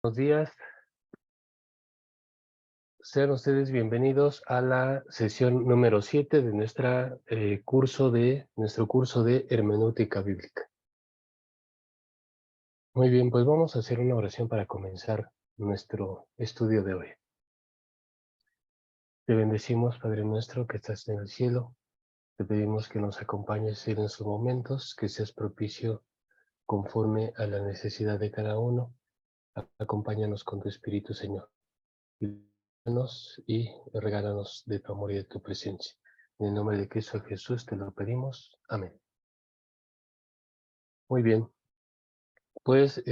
Buenos días, sean ustedes bienvenidos a la sesión número 7 de nuestro curso de hermenéutica bíblica. Muy bien, pues vamos a hacer una oración para comenzar nuestro estudio de hoy. Te bendecimos, Padre nuestro que estás en el cielo. Te pedimos que nos acompañes en esos momentos, que seas propicio conforme a la necesidad de cada uno. Acompáñanos con tu Espíritu, Señor. Y regálanos de tu amor y de tu presencia. En el nombre de Cristo Jesús te lo pedimos. Amén. Muy bien. Pues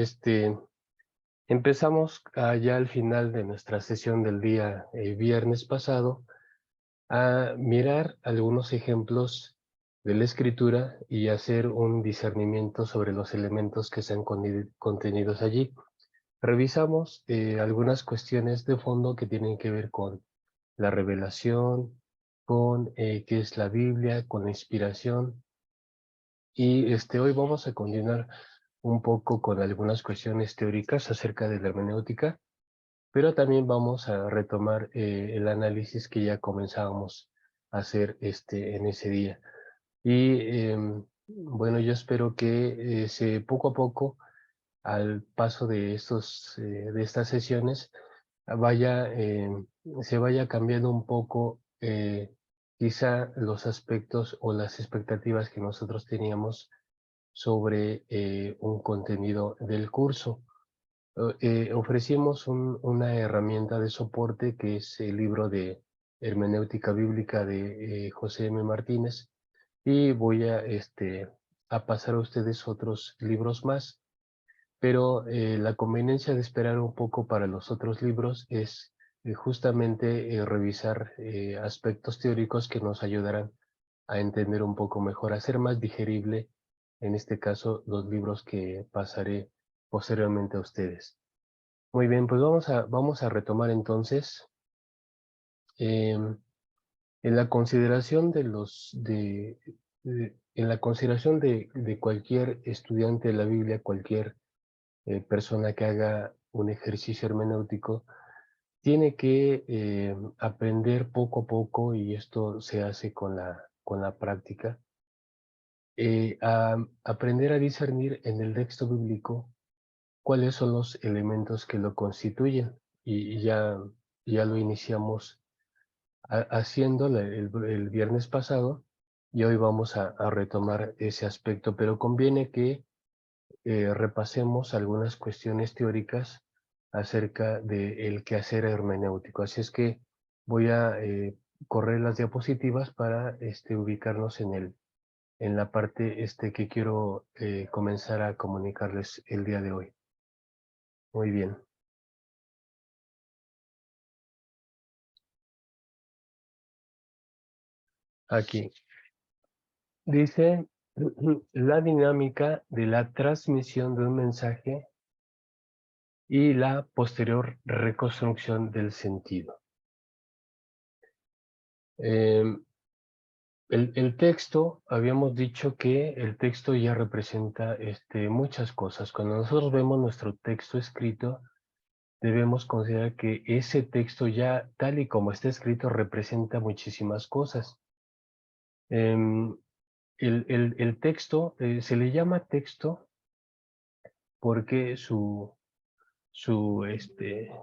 empezamos ya al final de nuestra sesión del día viernes pasado a mirar algunos ejemplos de la escritura y hacer un discernimiento sobre los elementos que están contenidos allí. Revisamos algunas cuestiones de fondo que tienen que ver con la revelación, con qué es la Biblia, con la inspiración. Y hoy vamos a continuar un poco con algunas cuestiones teóricas acerca de la hermenéutica, pero también vamos a retomar el análisis que ya comenzábamos a hacer en ese día. Y bueno, yo espero que poco a poco, al paso de estas sesiones, se vaya cambiando un poco quizá los aspectos o las expectativas que nosotros teníamos sobre un contenido del curso. Ofrecimos una herramienta de soporte que es el libro de Hermenéutica Bíblica de José M. Martínez, y voy a pasar a ustedes otros libros más, pero la conveniencia de esperar un poco para los otros libros es justamente revisar aspectos teóricos que nos ayudarán a entender un poco mejor, a hacer más digerible, en este caso, los libros que pasaré posteriormente a ustedes. Muy bien, pues vamos a retomar entonces. En la consideración en la consideración de cualquier estudiante de la Biblia, cualquier persona que haga un ejercicio hermenéutico, tiene que aprender poco a poco, y esto se hace con la práctica, a aprender a discernir en el texto bíblico cuáles son los elementos que lo constituyen. Y ya lo iniciamos haciendo el viernes pasado, y hoy vamos a retomar ese aspecto, pero conviene que repasemos algunas cuestiones teóricas acerca del quehacer hermenéutico. Así es que voy a correr las diapositivas para ubicarnos en la parte que quiero comenzar a comunicarles el día de hoy. Muy bien. Aquí dice la dinámica de la transmisión de un mensaje y la posterior reconstrucción del sentido. El texto, habíamos dicho que el texto ya representa muchas cosas. Cuando nosotros vemos nuestro texto escrito, debemos considerar que ese texto ya, tal y como está escrito, representa muchísimas cosas. Em, el texto se le llama texto porque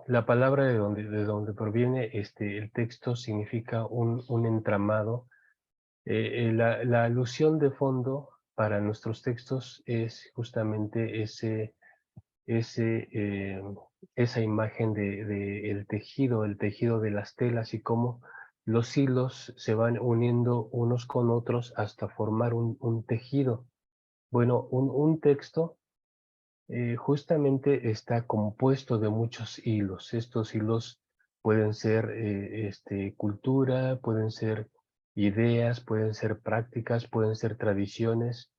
la palabra de donde proviene el texto significa un entramado. La alusión de fondo para nuestros textos es justamente esa imagen de el tejido de las telas, y cómo los hilos se van uniendo unos con otros hasta formar un tejido. Bueno, un texto justamente está compuesto de muchos hilos. Estos hilos pueden ser cultura, pueden ser ideas, pueden ser prácticas, pueden ser tradiciones,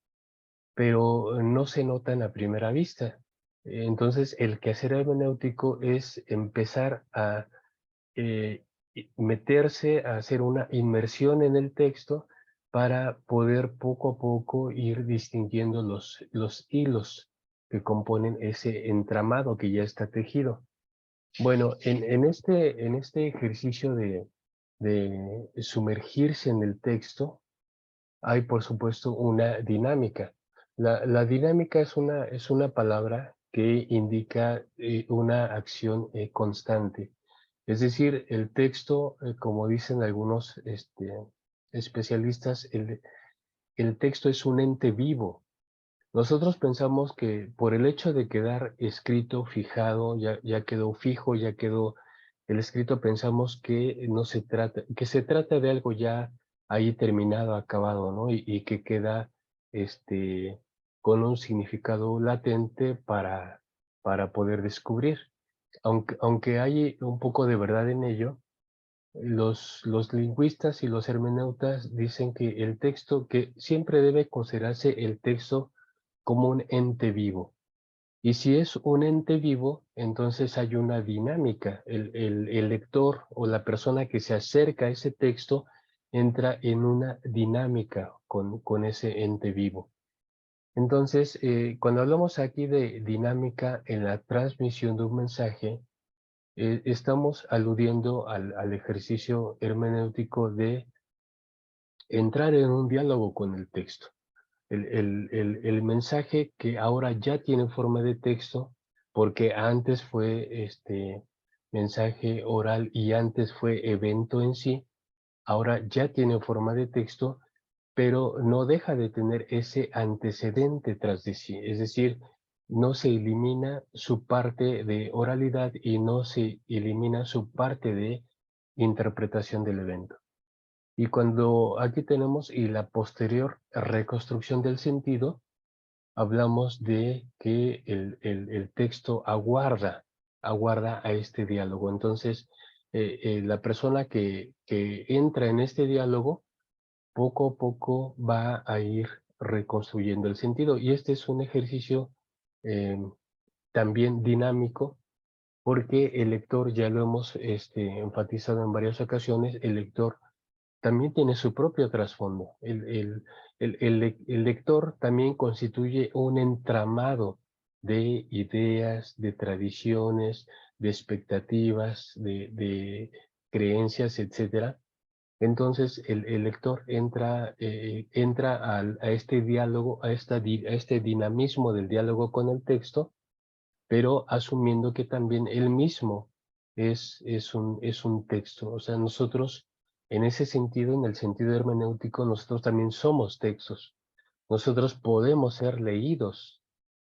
pero no se notan a primera vista. Entonces, el quehacer hermenéutico es empezar a meterse, a hacer una inmersión en el texto para poder poco a poco ir distinguiendo los hilos que componen ese entramado que ya está tejido. Bueno, en este ejercicio de sumergirse en el texto, hay por supuesto una dinámica. La dinámica es una palabra que indica una acción constante. Es decir, el texto, como dicen algunos especialistas, el texto es un ente vivo. Nosotros pensamos que por el hecho de quedar escrito, fijado, ya quedó fijo, ya quedó el escrito, pensamos que no se trata, que se trata de algo ya ahí terminado, acabado, ¿no? Y que queda con un significado latente para poder descubrir. Aunque hay un poco de verdad en ello, los lingüistas y los hermeneutas dicen que el texto, que siempre debe considerarse el texto como un ente vivo. Y si es un ente vivo, entonces hay una dinámica. El lector o la persona que se acerca a ese texto entra en una dinámica con ese ente vivo. Entonces, cuando hablamos aquí de dinámica en la transmisión de un mensaje, estamos aludiendo al ejercicio hermenéutico de entrar en un diálogo con el texto. El mensaje que ahora ya tiene forma de texto, porque antes fue mensaje oral y antes fue evento en sí, ahora ya tiene forma de texto, pero no deja de tener ese antecedente tras de sí. Es decir, no se elimina su parte de oralidad y no se elimina su parte de interpretación del evento. Y cuando aquí tenemos y la posterior reconstrucción del sentido, hablamos de que el texto aguarda a este diálogo. Entonces, la persona que entra en este diálogo, poco a poco va a ir reconstruyendo el sentido. Y este es un ejercicio eh, también dinámico, porque el lector, ya lo hemos enfatizado en varias ocasiones, el lector también tiene su propio trasfondo. El lector también constituye un entramado de ideas, de tradiciones, de expectativas, de creencias, etcétera. Entonces el lector entra a este diálogo, a este dinamismo del diálogo con el texto, pero asumiendo que también él mismo es un texto. O sea, nosotros, en ese sentido, en el sentido hermenéutico, nosotros también somos textos. Nosotros podemos ser leídos,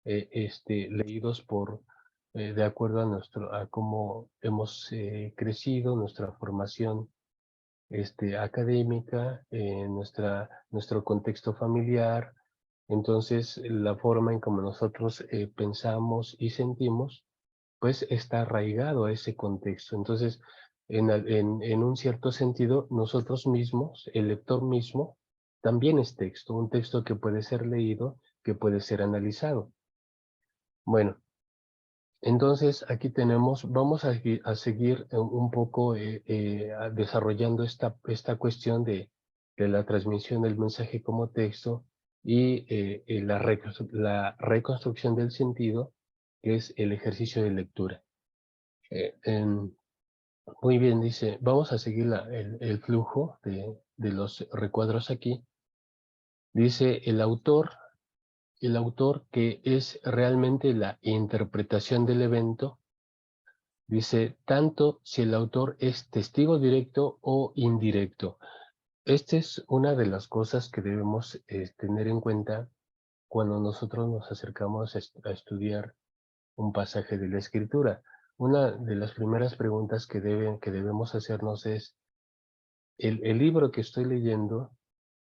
leídos de acuerdo a cómo hemos crecido, nuestra formación académica, nuestro contexto familiar. Entonces, la forma en como nosotros pensamos y sentimos, pues está arraigado a ese contexto. Entonces, en un cierto sentido, nosotros mismos, el lector mismo, también es texto, un texto que puede ser leído, que puede ser analizado. Bueno, entonces aquí tenemos, vamos a seguir un poco desarrollando esta cuestión de la transmisión del mensaje como texto y la reconstrucción del sentido, que es el ejercicio de lectura. Muy bien, dice, vamos a seguir el flujo de los recuadros aquí. Dice el autor que es realmente la interpretación del evento. Dice, tanto si el autor es testigo directo o indirecto. Esta es una de las cosas que debemos tener en cuenta cuando nosotros nos acercamos a estudiar un pasaje de la Escritura. Una de las primeras preguntas que debemos hacernos es, el libro que estoy leyendo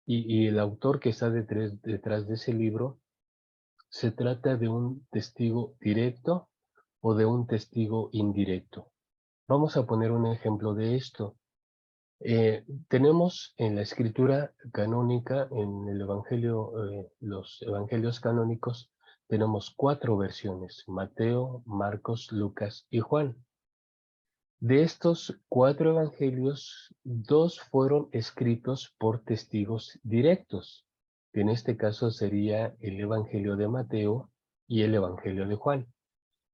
y el autor que está detrás de ese libro, ¿se trata de un testigo directo o de un testigo indirecto? Vamos a poner un ejemplo de esto. Tenemos en la escritura canónica, en el Evangelio, los evangelios canónicos, tenemos 4 versiones: Mateo, Marcos, Lucas y Juan. De estos 4 evangelios, 2 fueron escritos por testigos directos, que en este caso sería el Evangelio de Mateo y el Evangelio de Juan.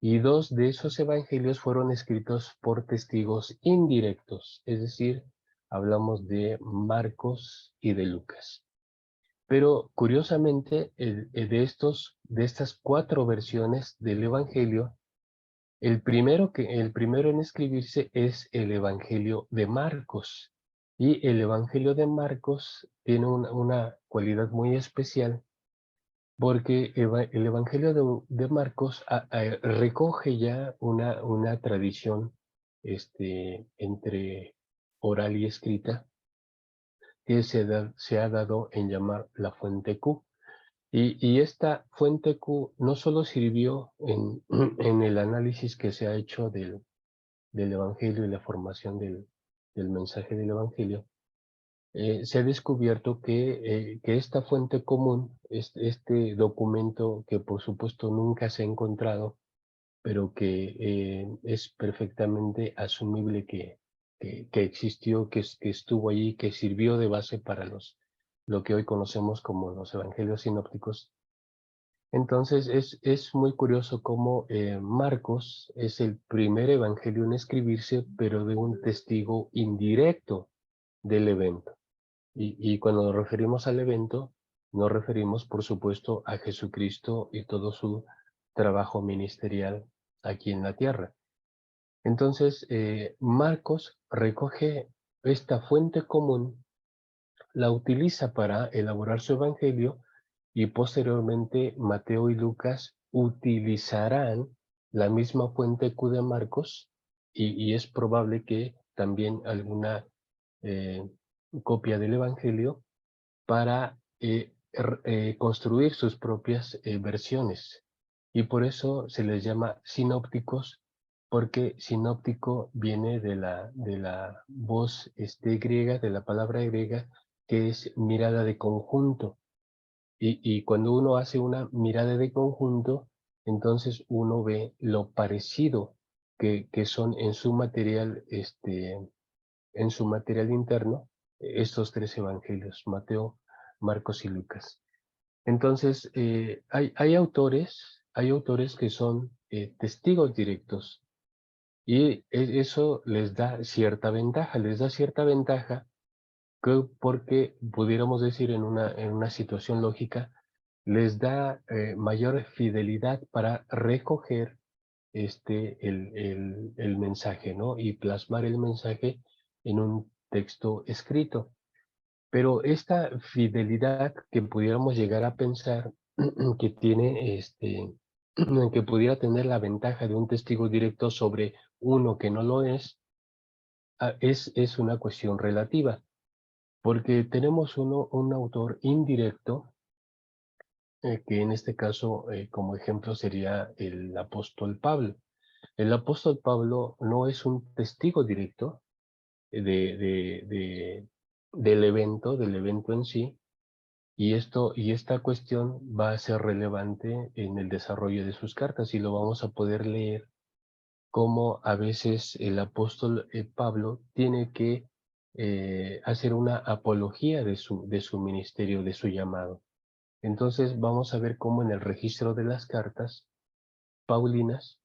Y dos de esos evangelios fueron escritos por testigos indirectos, es decir, hablamos de Marcos y de Lucas. Pero curiosamente, de estas 4 versiones del evangelio, el primero en escribirse es el Evangelio de Marcos. Y el Evangelio de Marcos tiene una cualidad muy especial porque el Evangelio de Marcos recoge ya una tradición entre oral y escrita que se ha dado en llamar la fuente Q. Y esta fuente Q no solo sirvió en el análisis que se ha hecho del Evangelio y la formación del mensaje del Evangelio, se ha descubierto que esta fuente común, este documento que por supuesto nunca se ha encontrado, pero que es perfectamente asumible que existió, que estuvo allí, que sirvió de base para lo que hoy conocemos como los evangelios sinópticos. Entonces es muy curioso cómo Marcos es el primer evangelio en escribirse, pero de un testigo indirecto del evento. Y cuando nos referimos al evento, nos referimos, por supuesto, a Jesucristo y todo su trabajo ministerial aquí en la tierra. Entonces, Marcos recoge esta fuente común, la utiliza para elaborar su evangelio y posteriormente Mateo y Lucas utilizarán la misma fuente Q de Marcos y es probable que también alguna eh, copia del evangelio para construir sus propias versiones. Y por eso se les llama sinópticos, porque sinóptico viene de la voz griega, de la palabra griega, que es mirada de conjunto. Y cuando uno hace una mirada de conjunto, entonces uno ve lo parecido que son en su material interno, estos 3 evangelios, Mateo, Marcos y Lucas. Entonces, hay autores que son testigos directos y eso les da cierta ventaja porque pudiéramos decir en una situación lógica, les da mayor fidelidad para recoger el mensaje, ¿no? Y plasmar el mensaje en un texto escrito. Pero esta fidelidad que pudiéramos llegar a pensar que tiene, que pudiera tener la ventaja de un testigo directo sobre uno que no lo es una cuestión relativa, porque tenemos un autor indirecto, que en este caso, como ejemplo, sería el apóstol Pablo. El apóstol Pablo no es un testigo directo del evento en sí, y esta cuestión va a ser relevante en el desarrollo de sus cartas y lo vamos a poder leer como a veces el apóstol Pablo tiene que hacer una apología de su ministerio, de su llamado. Entonces vamos a ver cómo en el registro de las cartas paulinas,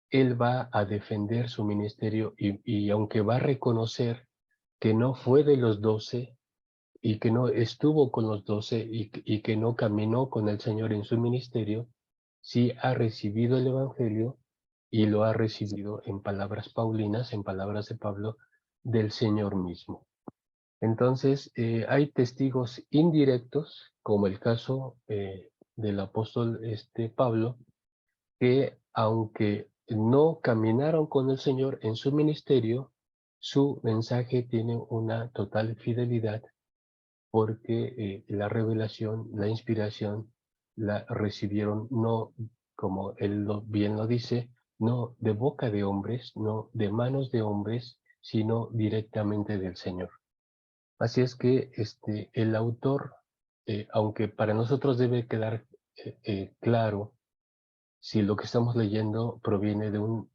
él va a defender su ministerio y aunque va a reconocer que no fue de los 12 y que no estuvo con los 12 y que no caminó con el Señor en su ministerio, sí ha recibido el Evangelio y lo ha recibido en palabras paulinas, en palabras de Pablo, del Señor mismo. Entonces, hay testigos indirectos, como el caso del apóstol Pablo, que aunque no caminaron con el Señor en su ministerio, su mensaje tiene una total fidelidad porque la revelación, la inspiración, la recibieron no, como él bien lo dice, no de boca de hombres, no de manos de hombres, sino directamente del Señor. Así es que el autor, aunque para nosotros debe quedar claro si lo que estamos leyendo proviene de un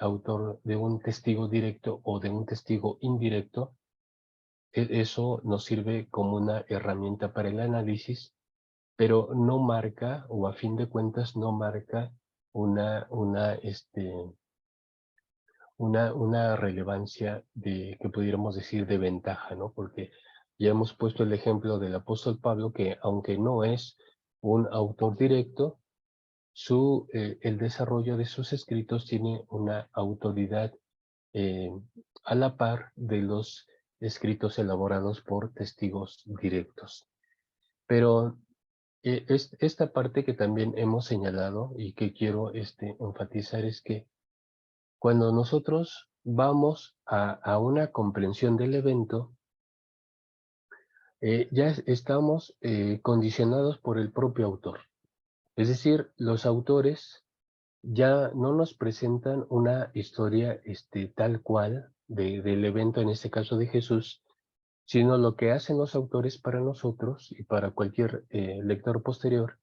autor, de un testigo directo o de un testigo indirecto, eso nos sirve como una herramienta para el análisis, pero no marca, o a fin de cuentas no marca una relevancia que pudiéramos decir de ventaja, ¿no? Porque ya hemos puesto el ejemplo del apóstol Pablo, que aunque no es un autor directo, el desarrollo de sus escritos tiene una autoridad eh, a la par de los escritos elaborados por testigos directos. Pero esta parte que también hemos señalado y que quiero enfatizar es que cuando nosotros vamos a una comprensión del evento, ya estamos condicionados por el propio autor. Es decir, los autores ya no nos presentan una historia tal cual del evento, en este caso de Jesús, sino lo que hacen los autores para nosotros y para cualquier lector posterior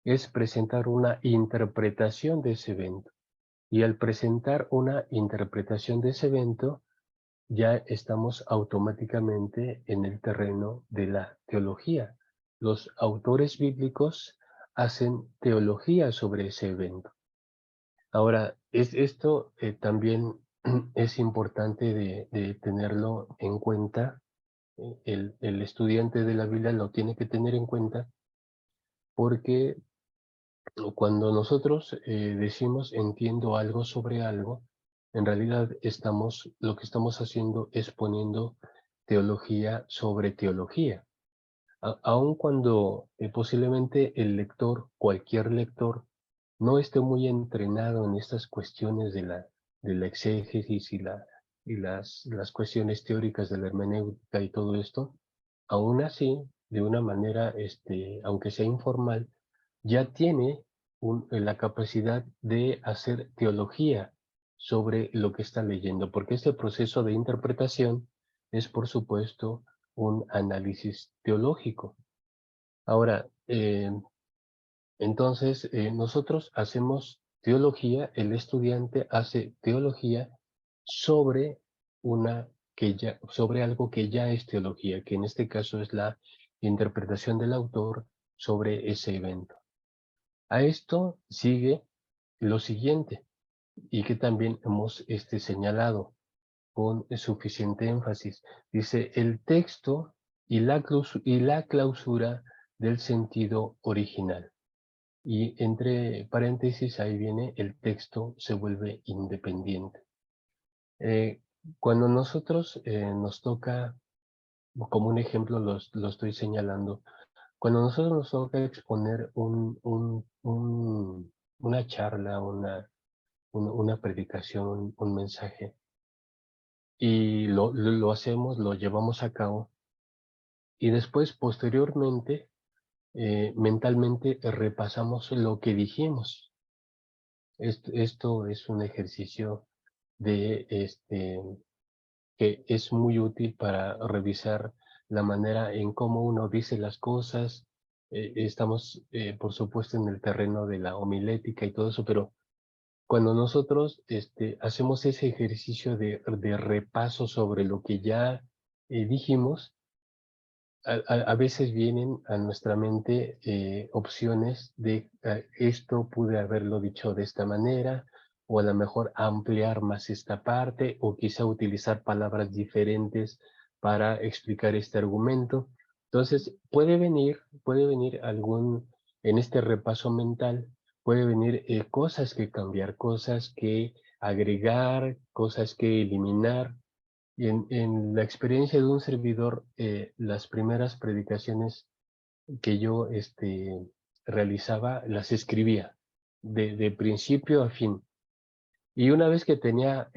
es presentar una interpretación de ese evento. Y al presentar una interpretación de ese evento, ya estamos automáticamente en el terreno de la teología. Los autores bíblicos hacen teología sobre ese evento. Ahora, esto también es importante de tenerlo en cuenta. El estudiante de la Biblia lo tiene que tener en cuenta porque cuando nosotros decimos entiendo algo sobre algo, en realidad lo que estamos haciendo es poniendo teología sobre teología. Aun cuando posiblemente el lector, cualquier lector, no esté muy entrenado en estas cuestiones de la exégesis y las cuestiones teóricas de la hermenéutica y todo esto, aún así, de una manera, aunque sea informal, ya tiene la capacidad de hacer teología sobre lo que está leyendo, porque este proceso de interpretación es, por supuesto, un análisis teológico. Ahora, entonces, nosotros hacemos teología, el estudiante hace teología sobre sobre algo que ya es teología, que en este caso es la interpretación del autor sobre ese evento. A esto sigue lo siguiente, y que también hemos señalado con suficiente énfasis. Dice, el texto y la clausura del sentido original. Y entre paréntesis ahí viene el texto se vuelve independiente. Eh, Cuando nosotros nos toca, como un ejemplo lo estoy señalando, cuando nosotros nos toca exponer una charla, una predicación, un mensaje, y lo hacemos, lo llevamos a cabo, y después, posteriormente, mentalmente repasamos lo que dijimos. Esto es un ejercicio que es muy útil para revisar la manera en cómo uno dice las cosas. Estamos, por supuesto, en el terreno de la homilética y todo eso, pero cuando nosotros hacemos ese ejercicio de repaso sobre lo que ya dijimos, a veces vienen a nuestra mente opciones de esto pude haberlo dicho de esta manera, o a lo mejor ampliar más esta parte, o quizá utilizar palabras diferentes para explicar este argumento. Entonces, puede venir en este repaso mental, puede venir cosas que cambiar, cosas que agregar, cosas que eliminar, y en la experiencia de un servidor, las primeras predicaciones que yo realizaba, las escribía de principio a fin. Y una vez que tenía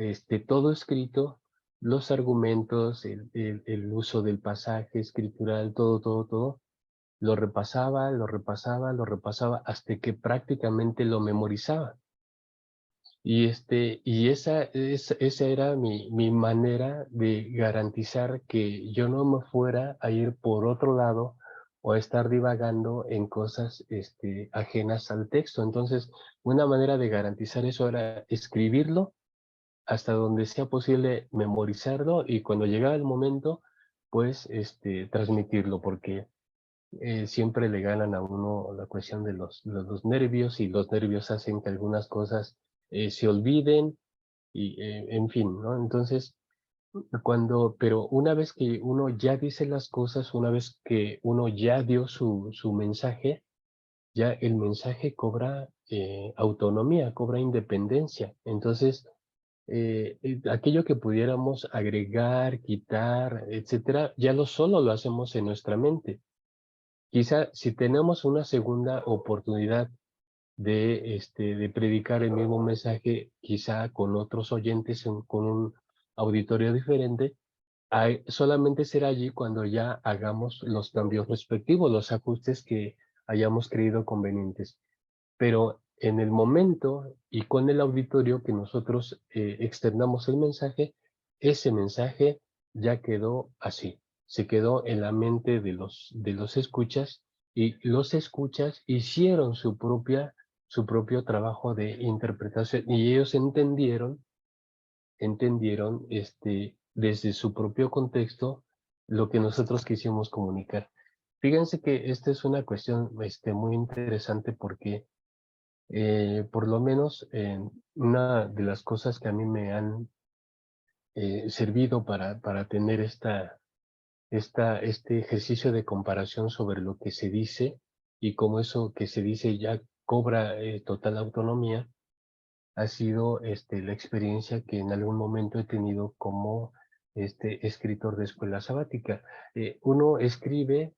todo escrito, los argumentos, el uso del pasaje escritural, todo, lo repasaba, lo repasaba, lo repasaba, hasta que prácticamente lo memorizaba. Y esa era mi manera de garantizar que yo no me fuera a ir por otro lado o a estar divagando en cosas ajenas al texto. Entonces, una manera de garantizar eso era escribirlo hasta donde sea posible, memorizarlo, y cuando llegaba el momento, pues transmitirlo, porque siempre le ganan a uno la cuestión de los nervios, y los nervios hacen que algunas cosas se olviden, y en fin, ¿no? Entonces, pero una vez que uno ya dice las cosas, una vez que uno ya dio su mensaje, ya el mensaje cobra autonomía, cobra independencia. Entonces, aquello que pudiéramos agregar, quitar, etcétera, ya solo lo hacemos en nuestra mente. Quizá si tenemos una segunda oportunidad de predicar el mismo mensaje, quizá con otros oyentes, con un auditorio diferente, solamente será allí cuando ya hagamos los cambios respectivos, los ajustes que hayamos creído convenientes. Pero en el momento y con el auditorio que nosotros externamos el mensaje, ese mensaje ya quedó así, se quedó en la mente de los escuchas, y los escuchas hicieron su propio trabajo de interpretación, y ellos entendieron desde su propio contexto lo que nosotros quisimos comunicar. Fíjense que esta es una cuestión muy interesante, porque por lo menos una de las cosas que a mí me han servido para tener este ejercicio de comparación sobre lo que se dice, y cómo eso que se dice ya cobra total autonomía, ha sido la experiencia que en algún momento he tenido como escritor de escuela sabática. Uno escribe,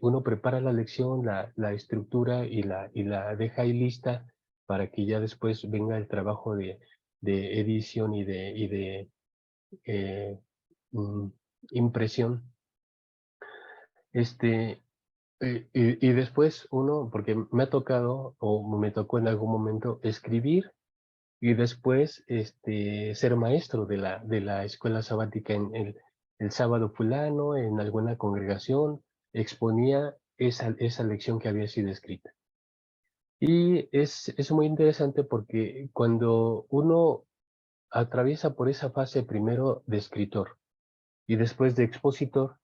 uno prepara la lección, la estructura, y la deja ahí lista para que ya después venga el trabajo de edición y de eh, mm, impresión. Este, y después uno, porque me ha tocado, o me tocó en algún momento escribir, y después ser maestro de la escuela sabática en el sábado fulano, en alguna congregación, exponía esa lección que había sido escrita. Y es muy interesante, porque cuando uno atraviesa por esa fase primero de escritor y después de expositor,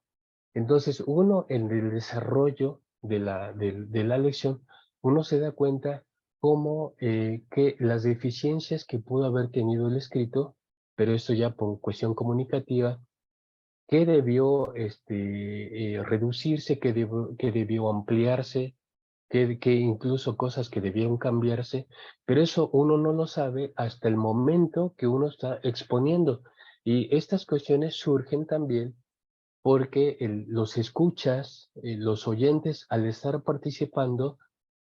entonces uno en el desarrollo de la lección, uno se da cuenta cómo que las deficiencias que pudo haber tenido el escrito, pero esto ya por cuestión comunicativa, que debió reducirse, que debió ampliarse, que incluso cosas que debieron cambiarse, pero eso uno no lo sabe hasta el momento que uno está exponiendo. Y estas cuestiones surgen también porque los escuchas, los oyentes, al estar participando,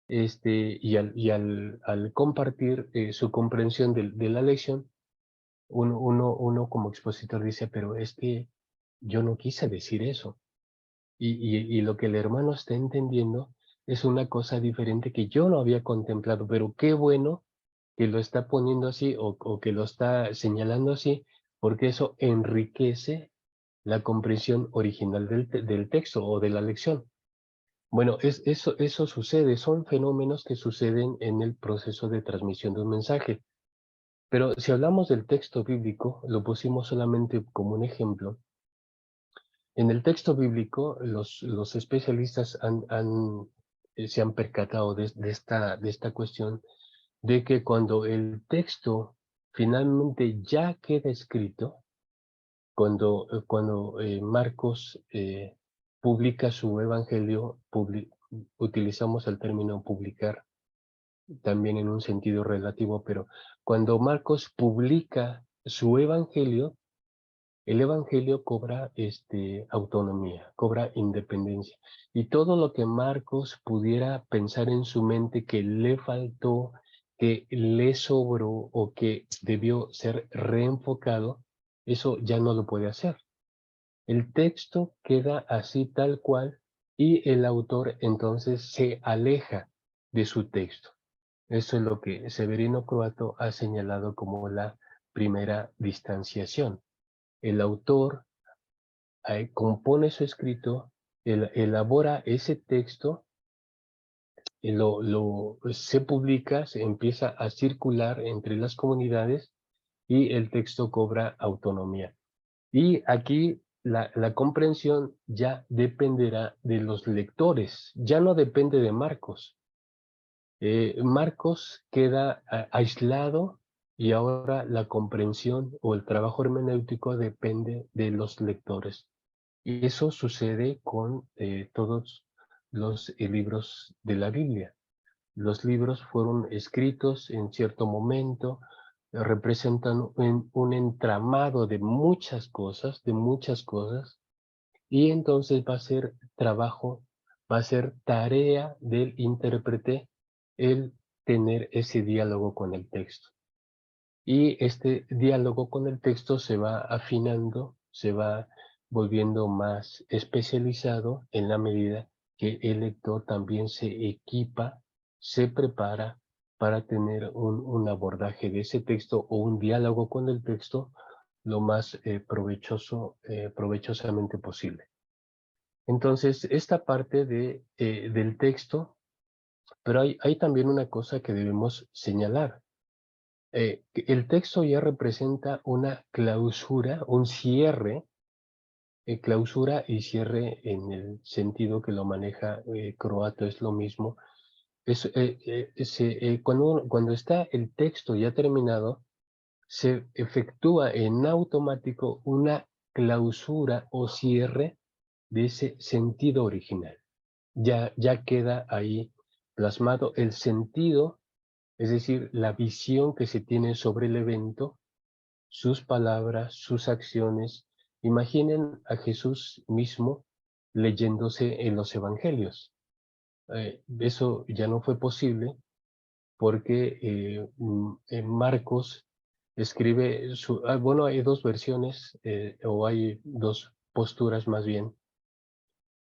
al compartir su comprensión de la lección, uno como expositor dice, pero es que yo no quise decir eso. Y lo que el hermano está entendiendo es una cosa diferente que yo no había contemplado, pero qué bueno que lo está poniendo así, o que lo está señalando así, porque eso enriquece la comprensión original del texto o de la lección. Bueno, eso sucede, son fenómenos que suceden en el proceso de transmisión de un mensaje. Pero si hablamos del texto bíblico, lo pusimos solamente como un ejemplo. En el texto bíblico, los especialistas se han percatado de esta cuestión, de que cuando el texto finalmente ya queda escrito, cuando Marcos publica su evangelio, utilizamos el término publicar también en un sentido relativo, pero cuando Marcos publica su evangelio, el evangelio cobra autonomía, cobra independencia. Y todo lo que Marcos pudiera pensar en su mente que le faltó, que le sobró, o que debió ser reenfocado, eso ya no lo puede hacer. El texto queda así tal cual, y el autor entonces se aleja de su texto. Eso es lo que Severino Croato ha señalado como la primera distanciación. El autor compone su escrito, elabora ese texto, se publica, se empieza a circular entre las comunidades, y el texto cobra autonomía. Y aquí la comprensión ya dependerá de los lectores, ya no depende de Marcos. Marcos queda aislado y ahora la comprensión o el trabajo hermenéutico depende de los lectores. Y eso sucede con todos los libros de la Biblia. Los libros fueron escritos en cierto momento, representan un entramado de muchas cosas, y entonces va a ser trabajo, va a ser tarea del intérprete el tener ese diálogo con el texto. Y este diálogo con el texto se va afinando, se va volviendo más especializado en la medida que el lector también se equipa, se prepara para tener un abordaje de ese texto o un diálogo con el texto lo más provechosamente posible. Entonces, esta parte del texto, pero hay también una cosa que debemos señalar. Que el texto ya representa una clausura, un cierre, clausura y cierre en el sentido que lo maneja Croato es lo mismo. Cuando está el texto ya terminado, se efectúa en automático una clausura o cierre de ese sentido original. Ya queda ahí plasmado el sentido, es decir, la visión que se tiene sobre el evento, sus palabras, sus acciones. Imaginen a Jesús mismo leyéndose en los evangelios. Eso ya no fue posible porque Marcos escribe bueno, hay dos versiones, o hay dos posturas más bien,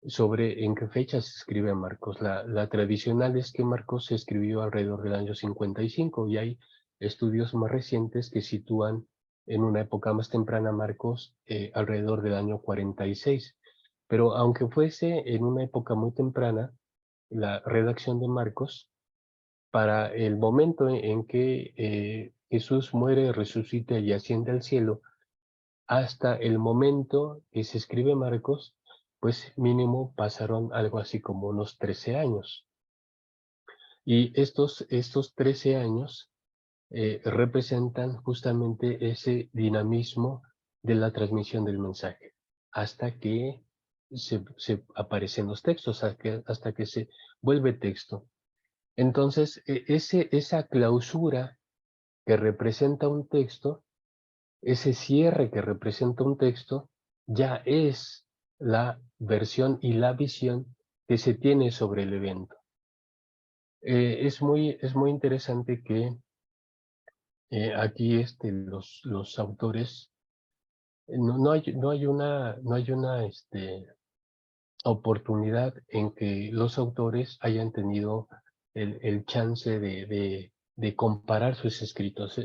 sobre en qué fecha se escribe Marcos. La tradicional es que Marcos se escribió alrededor del año 55 y hay estudios más recientes que sitúan en una época más temprana Marcos alrededor del año 46. Pero aunque fuese en una época muy temprana, la redacción de Marcos, para el momento en que Jesús muere, resucita y asciende al cielo, hasta el momento que se escribe Marcos, pues mínimo pasaron algo así como unos 13 años. Y estos 13 años representan justamente ese dinamismo de la transmisión del mensaje, hasta que se aparecen los textos, hasta que se vuelve texto. Entonces, esa clausura que representa un texto, ese cierre que representa un texto, ya es la versión y la visión que se tiene sobre el evento. Es muy interesante que aquí los autores, no hay una oportunidad en que los autores hayan tenido el chance de comparar sus escritos.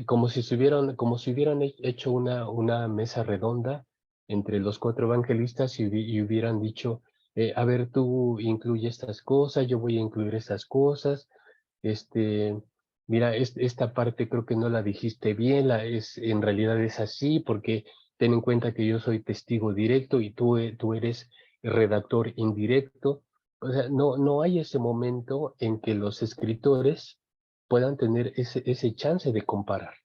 Como si hubieran hecho una mesa redonda entre los cuatro evangelistas y hubieran dicho, a ver, tú incluye estas cosas, yo voy a incluir estas cosas, este, mira, esta parte creo que no la dijiste bien, en realidad es así, porque ten en cuenta que yo soy testigo directo y tú eres redactor indirecto. O sea, no hay ese momento en que los escritores puedan tener ese chance de comparar.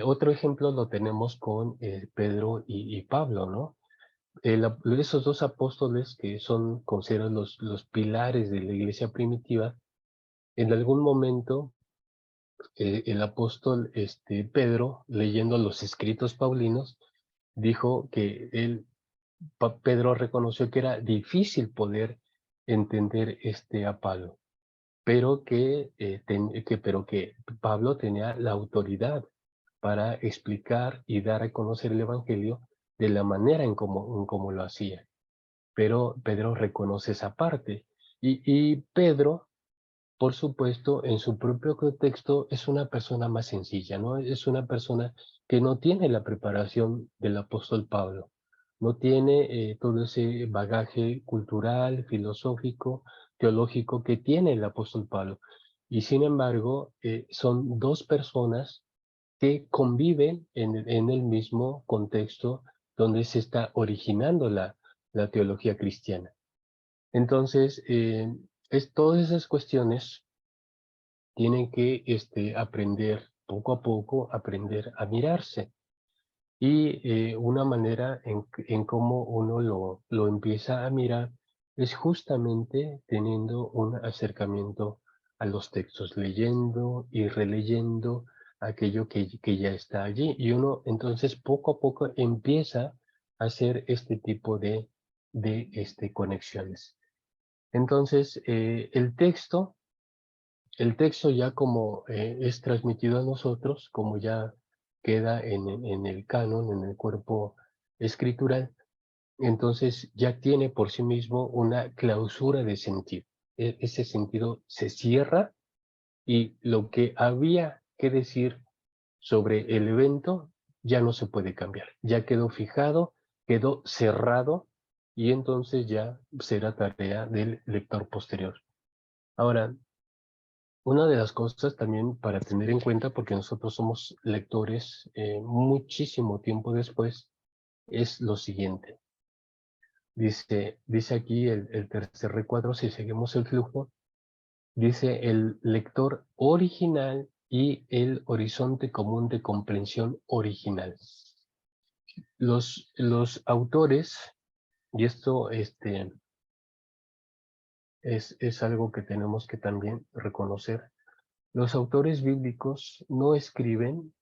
Otro ejemplo lo tenemos con Pedro y Pablo, ¿no? Esos dos apóstoles que son considerados los pilares de la iglesia primitiva, en algún momento el apóstol Pedro, leyendo los escritos paulinos, dijo que Pedro reconoció que era difícil poder entender a Pablo, pero que Pablo tenía la autoridad para explicar y dar a conocer el Evangelio de la manera en cómo lo hacía. Pero Pedro reconoce esa parte. Y Pedro, por supuesto, en su propio contexto es una persona más sencilla, ¿no? Es una persona que no tiene la preparación del apóstol Pablo, no tiene todo ese bagaje cultural, filosófico, teológico que tiene el apóstol Pablo. Y sin embargo, son dos personas que conviven en el mismo contexto donde se está originando la teología cristiana. Entonces, todas esas cuestiones tienen que aprender poco a poco, aprender a mirarse. Y una manera en cómo uno lo empieza a mirar es justamente teniendo un acercamiento a los textos, leyendo y releyendo aquello que ya está allí. Y uno entonces poco a poco empieza a hacer este tipo de conexiones. Entonces, el texto ya como es transmitido a nosotros, como ya queda en el canon, en el cuerpo escritural, entonces ya tiene por sí mismo una clausura de sentido. Ese sentido se cierra y lo que había que decir sobre el evento ya no se puede cambiar. Ya quedó fijado, quedó cerrado y entonces ya será tarea del lector posterior. Ahora, una de las cosas también para tener en cuenta, porque nosotros somos lectores muchísimo tiempo después, es lo siguiente. Dice aquí el tercer recuadro, si seguimos el flujo, dice el lector original y el horizonte común de comprensión original. Los autores, y esto es algo que tenemos que también reconocer, los autores bíblicos no escriben,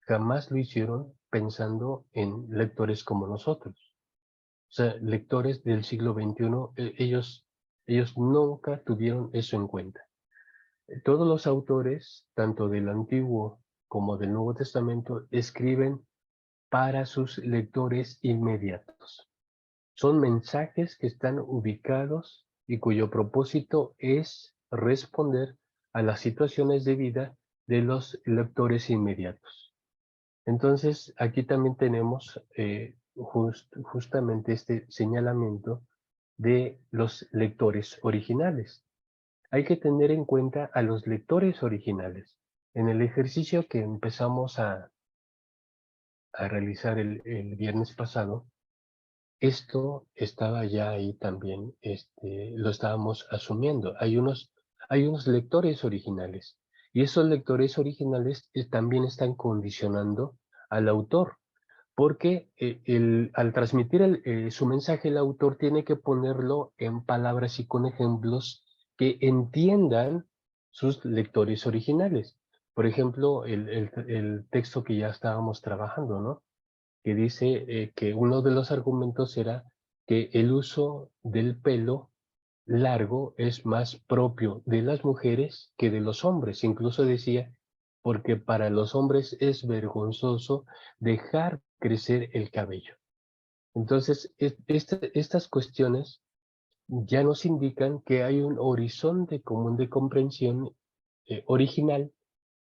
jamás lo hicieron pensando en lectores como nosotros. O sea, lectores del siglo XXI, ellos nunca tuvieron eso en cuenta. Todos los autores, tanto del Antiguo como del Nuevo Testamento, escriben para sus lectores inmediatos. Son mensajes que están ubicados y cuyo propósito es responder a las situaciones de vida de los lectores inmediatos. Entonces, aquí también tenemos justamente este señalamiento de los lectores originales. Hay que tener en cuenta a los lectores originales. En el ejercicio que empezamos a realizar el viernes pasado, esto estaba ya ahí también, lo estábamos asumiendo. Hay unos lectores originales y esos lectores originales también están condicionando al autor, porque al transmitir su mensaje, el autor tiene que ponerlo en palabras y con ejemplos que entiendan sus lectores originales. Por ejemplo, el texto que ya estábamos trabajando, ¿no? Que dice que uno de los argumentos era que el uso del pelo largo es más propio de las mujeres que de los hombres. Incluso decía, porque para los hombres es vergonzoso dejar crecer el cabello. Entonces, estas cuestiones ya nos indican que hay un horizonte común de comprensión original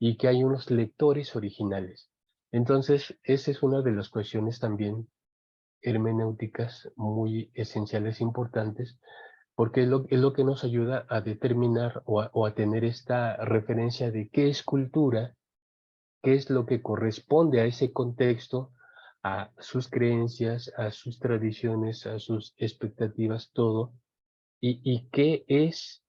y que hay unos lectores originales. Entonces, esa es una de las cuestiones también hermenéuticas muy esenciales e importantes, porque es lo que nos ayuda a determinar o a tener esta referencia de qué es cultura, qué es lo que corresponde a ese contexto, a sus creencias, a sus tradiciones, a sus expectativas, todo, y qué es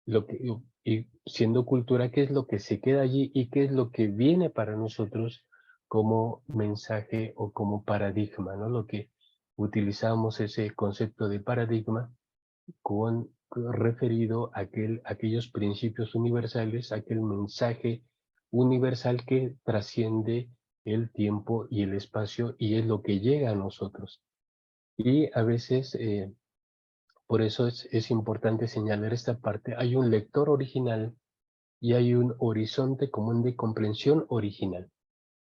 lo que, y siendo cultura, qué es lo que se queda allí y qué es lo que viene para nosotros como mensaje o como paradigma, ¿no? Lo que utilizamos ese concepto de paradigma referido a aquellos principios universales, aquel mensaje universal que trasciende el tiempo y el espacio y es lo que llega a nosotros. Y a veces, por eso es importante señalar esta parte, hay un lector original y hay un horizonte común de comprensión original.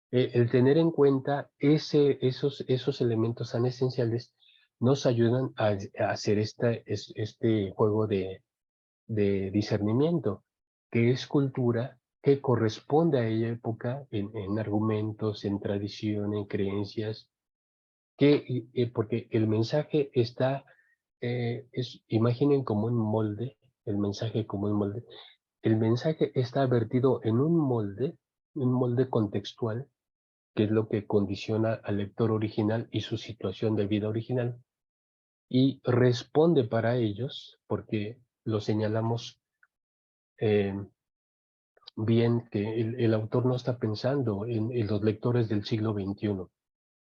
El tener en cuenta esos elementos tan esenciales nos ayudan a hacer este juego de discernimiento, que es cultura, que corresponde a ella época en argumentos, en tradición, en creencias, porque el mensaje está, imaginen como un molde, el mensaje como un molde, el mensaje está vertido en un molde contextual, que es lo que condiciona al lector original y su situación de vida original, y responde para ellos, porque lo señalamos eh, bien, que el autor no está pensando en los lectores del siglo XXI.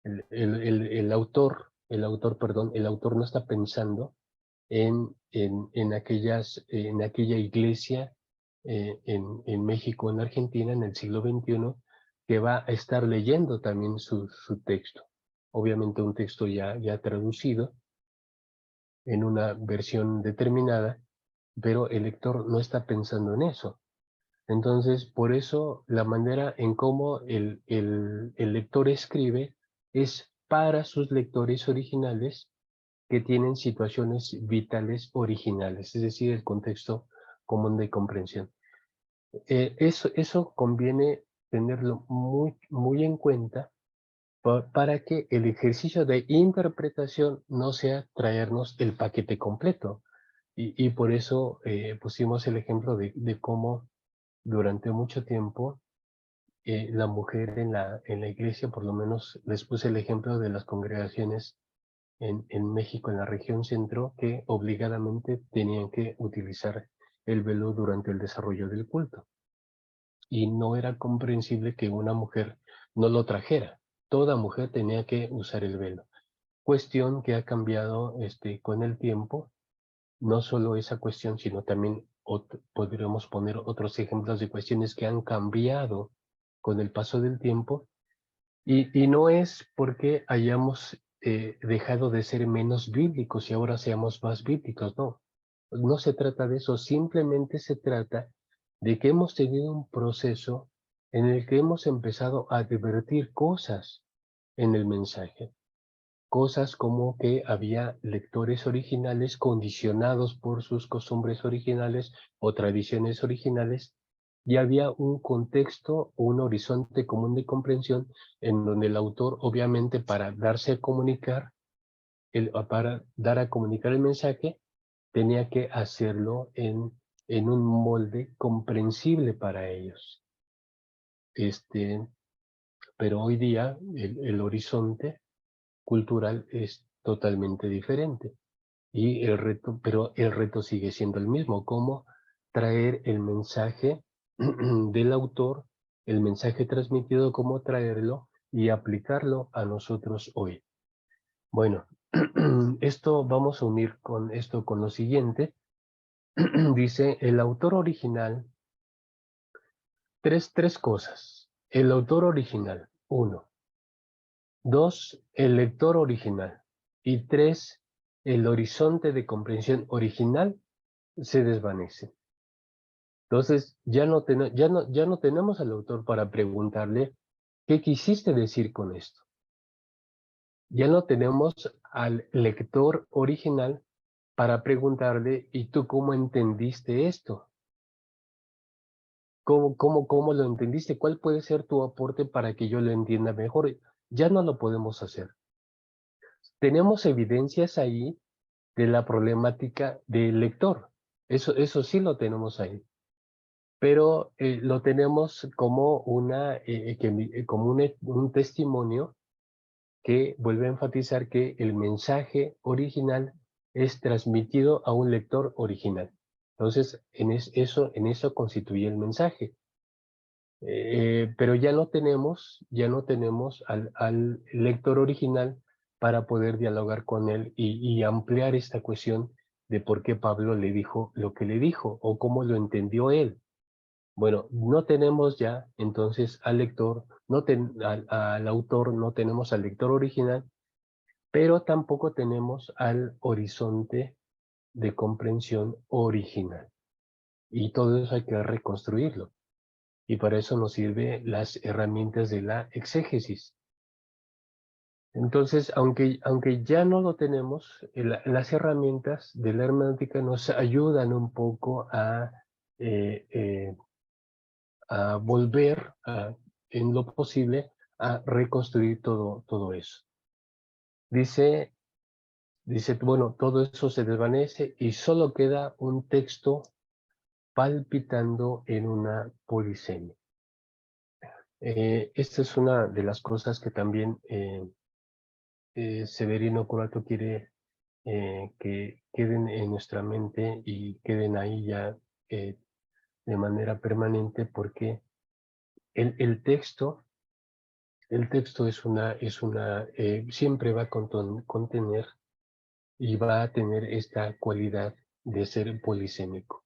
El autor no está pensando en aquella iglesia en México, en Argentina, en el siglo XXI, que va a estar leyendo también su texto. Obviamente un texto ya traducido en una versión determinada, pero el lector no está pensando en eso. Entonces, por eso la manera en cómo el lector escribe es para sus lectores originales que tienen situaciones vitales originales, es decir, el contexto común de comprensión. Eso conviene tenerlo muy en cuenta para que el ejercicio de interpretación no sea traernos el paquete completo. Y por eso pusimos el ejemplo de cómo durante mucho tiempo la mujer en la iglesia, por lo menos les puse el ejemplo de las congregaciones en México, en la región centro, que obligadamente tenían que utilizar el velo durante el desarrollo del culto. Y no era comprensible que una mujer no lo trajera. Toda mujer tenía que usar el velo. Cuestión que ha cambiado con el tiempo. No solo esa cuestión, sino también podríamos poner otros ejemplos de cuestiones que han cambiado con el paso del tiempo. Y no es porque hayamos dejado de ser menos bíblicos y ahora seamos más bíblicos, no. No se trata de eso, simplemente se trata de que hemos tenido un proceso en el que hemos empezado a advertir cosas en el mensaje. Cosas como que había lectores originales condicionados por sus costumbres originales o tradiciones originales, y había un contexto, un horizonte común de comprensión en donde el autor, obviamente, para darse a comunicar, para dar a comunicar el mensaje, tenía que hacerlo en un molde comprensible para ellos. Pero hoy día el horizonte cultural es totalmente diferente. Y pero el reto sigue siendo el mismo, cómo traer el mensaje del autor, el mensaje transmitido, cómo traerlo y aplicarlo a nosotros hoy. Bueno, esto vamos a unir con esto con lo siguiente. Dice, el autor original, tres cosas. El autor original, 1. 2, el lector original. Y 3, el horizonte de comprensión original se desvanece. Entonces, ya no tenemos al autor para preguntarle qué quisiste decir con esto. Ya no tenemos al lector original para preguntarle, ¿y tú cómo entendiste esto? ¿Cómo lo entendiste? ¿Cuál puede ser tu aporte para que yo lo entienda mejor? Ya no lo podemos hacer. Tenemos evidencias ahí de la problemática del lector. Eso sí lo tenemos ahí. Pero lo tenemos como un testimonio que vuelve a enfatizar que el mensaje original es transmitido a un lector original. Entonces, en eso constituye el mensaje. Pero ya no tenemos al lector original para poder dialogar con él y ampliar esta cuestión de por qué Pablo le dijo lo que le dijo o cómo lo entendió él. Bueno, no tenemos ya entonces al lector, al autor, no tenemos al lector original, pero tampoco tenemos al horizonte de comprensión original. Y todo eso hay que reconstruirlo. Y para eso nos sirven las herramientas de la exégesis. Entonces, aunque ya no lo tenemos, las herramientas de la hermenéutica nos ayudan un poco eh, eh, a volver, en lo posible, a reconstruir todo eso. Dice, bueno, todo eso se desvanece y solo queda un texto palpitando en una polisemia. Esta es una de las cosas que también Severino Curato quiere que queden en nuestra mente y queden ahí ya eh, de manera permanente, porque el, el texto, el texto siempre va a contener y va a tener esta cualidad de ser polisémico.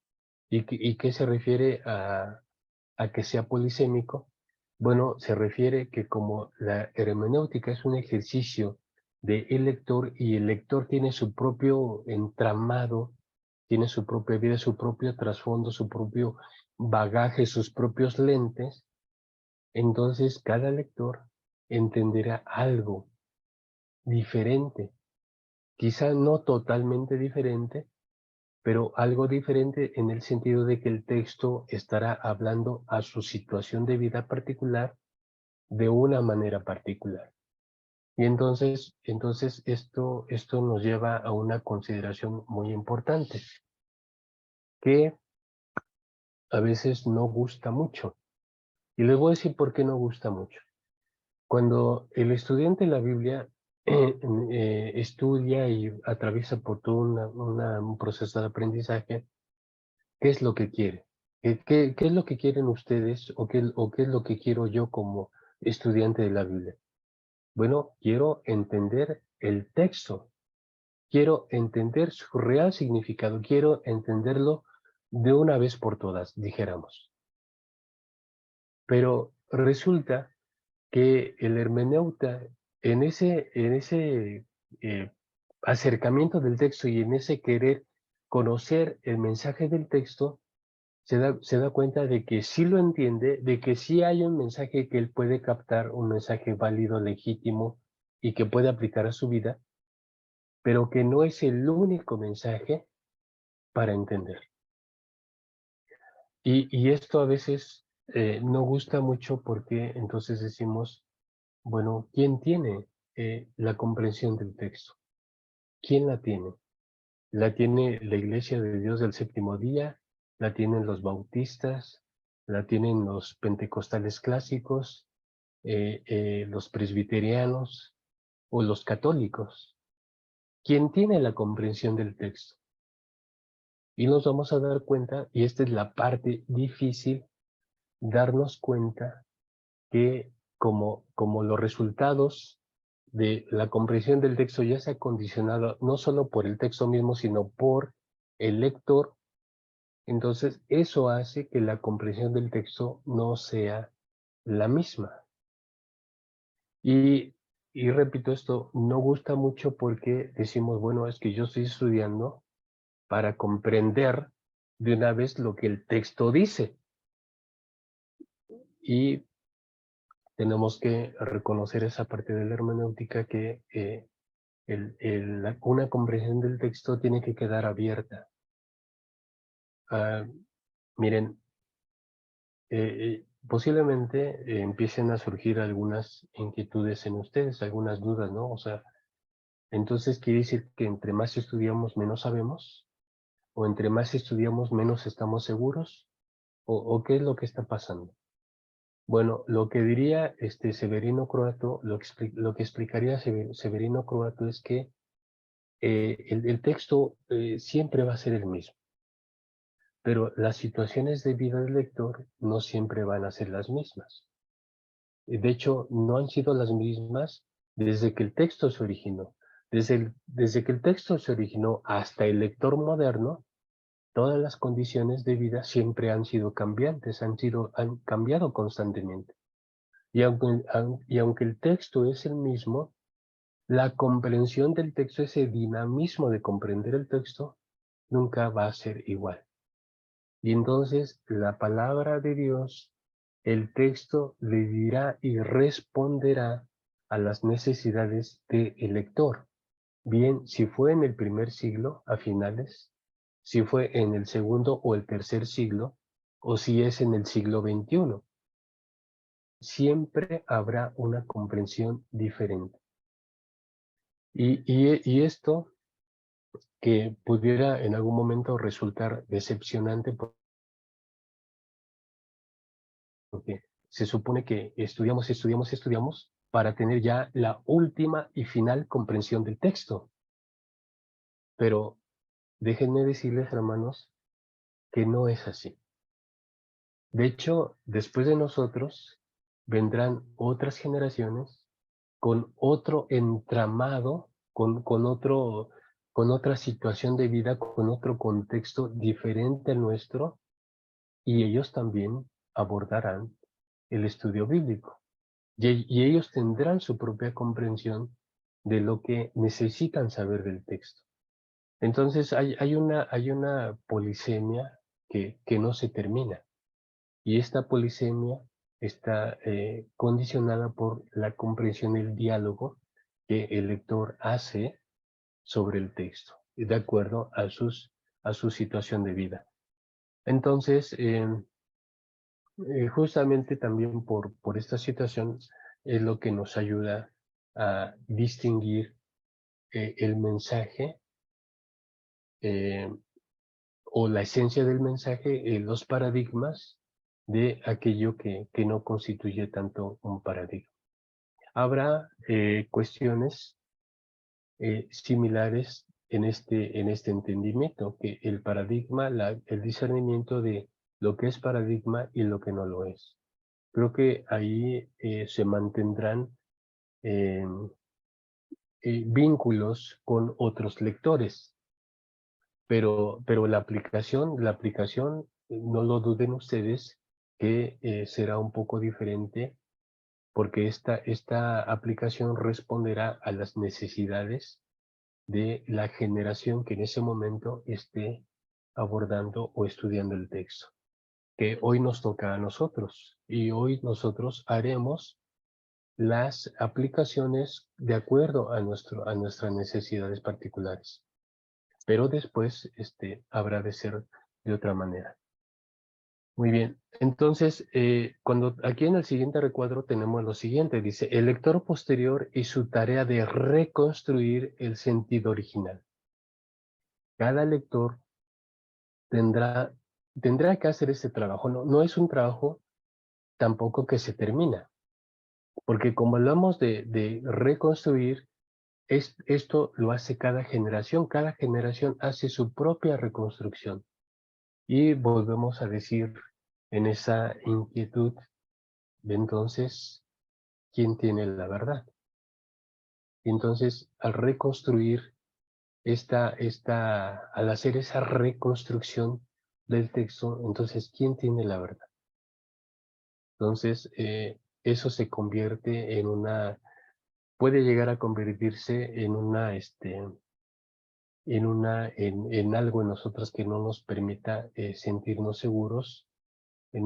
Y qué se refiere a que sea polisémico? Bueno, se refiere que como la hermenéutica es un ejercicio de el lector y el lector tiene su propio entramado, tiene su propia vida, su propio trasfondo, su propio bagaje, sus propios lentes, entonces cada lector entenderá algo diferente, quizá no totalmente diferente, pero algo diferente en el sentido de que el texto estará hablando a su situación de vida particular de una manera particular. Y entonces esto nos lleva a una consideración muy importante, que a veces no gusta mucho. Y les voy a decir por qué no gusta mucho. Cuando el estudiante de la Biblia estudia y atraviesa por todo un proceso de aprendizaje, ¿qué es lo que quiere? ¿Qué es lo que quieren ustedes o qué es lo que quiero yo como estudiante de la Biblia? Bueno, quiero entender el texto, quiero entender su real significado, quiero entenderlo de una vez por todas, dijéramos. Pero resulta que el hermeneuta en ese eh, acercamiento del texto y en ese querer conocer el mensaje del texto, se da cuenta de que sí lo entiende, de que sí hay un mensaje que él puede captar, un mensaje válido, legítimo y que puede aplicar a su vida, pero que no es el único mensaje para entender. Y esto a veces no gusta mucho porque entonces decimos, bueno, ¿quién tiene la comprensión del texto? ¿Quién la tiene? ¿La tiene la Iglesia de Dios del Séptimo Día? ¿La tienen los bautistas? ¿La tienen los pentecostales clásicos? ¿Los presbiterianos? ¿O los católicos? ¿Quién tiene la comprensión del texto? Y nos vamos a dar cuenta, y esta es la parte difícil, darnos cuenta que como los resultados de la comprensión del texto ya se ha condicionado no solo por el texto mismo, sino por el lector, entonces eso hace que la comprensión del texto no sea la misma. Y, y repito, esto no gusta mucho porque decimos, bueno, es que yo estoy estudiando para comprender de una vez lo que el texto dice. Y tenemos que reconocer esa parte de la hermenéutica que una comprensión del texto tiene que quedar abierta. Ah, miren, posiblemente empiecen a surgir algunas inquietudes en ustedes, algunas dudas, ¿no? O sea, entonces quiere decir que entre más estudiamos, menos sabemos, o entre más estudiamos, menos estamos seguros, o qué es lo que está pasando. Bueno, lo que diría Severino Croato, lo que explicaría Severino Croato es que el texto siempre va a ser el mismo, pero las situaciones de vida del lector no siempre van a ser las mismas. De hecho, no han sido las mismas desde que el texto se originó. Desde que el texto se originó hasta el lector moderno, todas las condiciones de vida siempre han sido cambiantes, han cambiado constantemente. Y aunque el texto es el mismo, la comprensión del texto, ese dinamismo de comprender el texto, nunca va a ser igual. Y entonces la palabra de Dios, el texto le dirá y responderá a las necesidades del lector. Bien, si fue en el primer siglo, a finales, si fue en el segundo o el tercer siglo, o si es en el siglo XXI, siempre habrá una comprensión diferente. Y esto que pudiera en algún momento resultar decepcionante porque se supone que estudiamos, estudiamos, estudiamos para tener ya la última y final comprensión del texto. Pero déjenme decirles, hermanos, que no es así. De hecho, después de nosotros vendrán otras generaciones con otro entramado, con otra situación de vida, con otro contexto diferente al nuestro, y ellos también abordarán el estudio bíblico. Y ellos tendrán su propia comprensión de lo que necesitan saber del texto. Entonces hay una polisemia que no se termina. Y esta polisemia está condicionada por la comprensión del diálogo que el lector hace sobre el texto, de acuerdo a su situación de vida. Entonces, justamente también por esta situación es lo que nos ayuda a distinguir el mensaje eh, o la esencia del mensaje, los paradigmas de aquello que no constituye tanto un paradigma. Habrá cuestiones similares en este entendimiento, que el paradigma, el discernimiento de lo que es paradigma y lo que no lo es. Creo que ahí se mantendrán eh, vínculos con otros lectores, pero la aplicación, no lo duden ustedes, que será un poco diferente, porque esta aplicación responderá a las necesidades de la generación que en ese momento esté abordando o estudiando el texto, que hoy nos toca a nosotros, y hoy nosotros haremos las aplicaciones de acuerdo a nuestras necesidades particulares, pero después habrá de ser de otra manera. Muy bien, entonces, cuando aquí en el siguiente recuadro tenemos lo siguiente, dice, el lector posterior y su tarea de reconstruir el sentido original. Cada lector tendrá que hacer este trabajo, no es un trabajo tampoco que se termina, porque como hablamos de reconstruir, esto lo hace cada generación hace su propia reconstrucción. Y volvemos a decir en esa inquietud, de entonces, ¿quién tiene la verdad? Y entonces, al reconstruir al hacer esa reconstrucción del texto, entonces, ¿quién tiene la verdad? Entonces, eso se convierte puede llegar a convertirse en algo en nosotros que no nos permita sentirnos seguros, en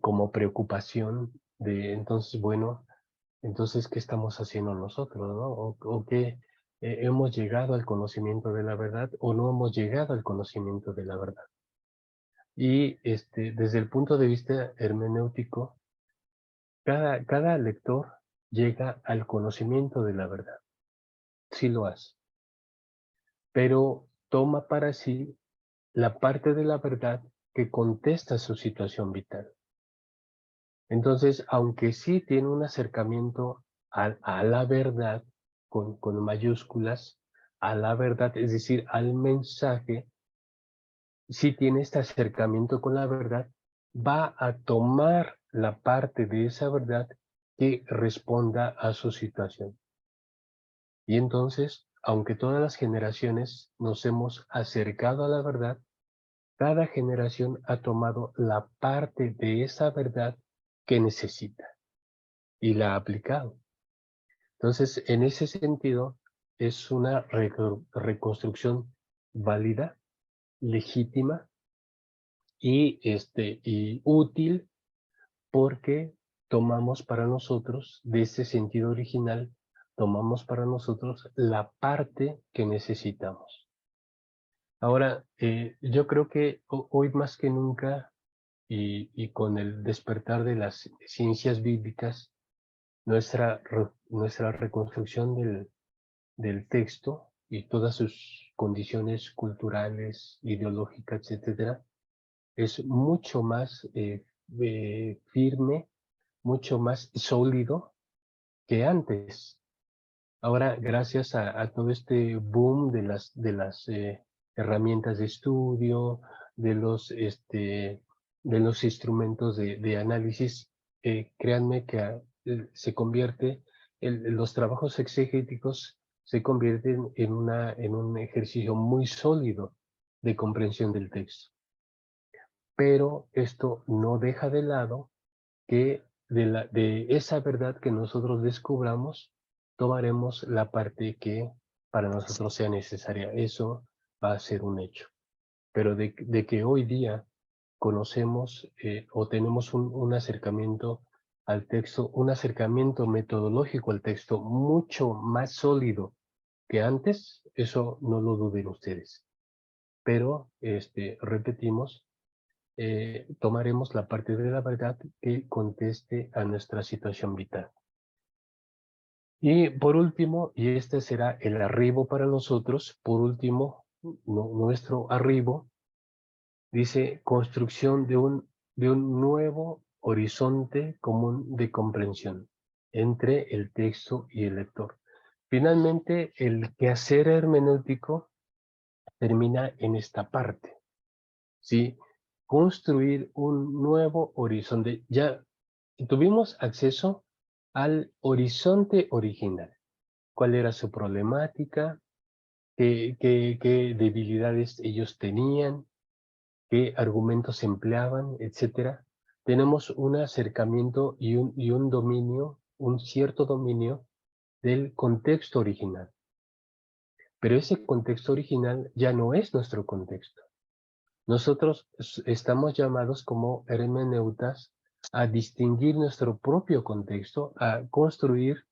como preocupación de, entonces, bueno, entonces, ¿qué estamos haciendo nosotros, no? O qué hemos llegado al conocimiento de la verdad o no hemos llegado al conocimiento de la verdad. Y desde el punto de vista hermenéutico, cada lector llega al conocimiento de la verdad, sí lo hace, pero toma para sí la parte de la verdad que contesta su situación vital. Entonces, aunque sí tiene un acercamiento a la verdad, con mayúsculas, a la verdad, es decir, al mensaje, sí tiene este acercamiento con la verdad, va a tomar la parte de esa verdad que responda a su situación. Y entonces, aunque todas las generaciones nos hemos acercado a la verdad, cada generación ha tomado la parte de esa verdad que necesita y la ha aplicado. Entonces, en ese sentido, es una reconstrucción válida, legítima y útil, porque tomamos para nosotros, de ese sentido original, tomamos para nosotros la parte que necesitamos. Ahora, yo creo que hoy más que nunca, y con el despertar de las ciencias bíblicas, nuestra reconstrucción del texto y todas sus condiciones culturales, ideológicas, etcétera, es mucho más firme, mucho más sólido que antes. Ahora, gracias a todo este boom de las herramientas de estudio, de los instrumentos de análisis, créanme que se convierte, los trabajos exegéticos se convierten en un ejercicio muy sólido de comprensión del texto. Pero esto no deja de lado que de esa verdad que nosotros descubramos, tomaremos la parte que para nosotros sea necesaria. Eso va a ser un hecho. Pero de que hoy día conocemos o tenemos un acercamiento al texto, un acercamiento metodológico al texto mucho más sólido que antes, eso no lo duden ustedes. Pero, repetimos, tomaremos la parte de la verdad que conteste a nuestra situación vital. Y por último, y este será el arribo para nosotros, por último, nuestro arribo, dice construcción de un nuevo horizonte común de comprensión entre el texto y el lector. Finalmente, el quehacer hermenéutico termina en esta parte, ¿sí? Construir un nuevo horizonte. Ya tuvimos acceso al horizonte original. ¿Cuál era su problemática? ¿Qué debilidades ellos tenían? ¿Qué argumentos empleaban? Etcétera. Tenemos un acercamiento y un dominio, un cierto dominio del contexto original. Pero ese contexto original ya no es nuestro contexto. Nosotros estamos llamados como hermeneutas a distinguir nuestro propio contexto, a construir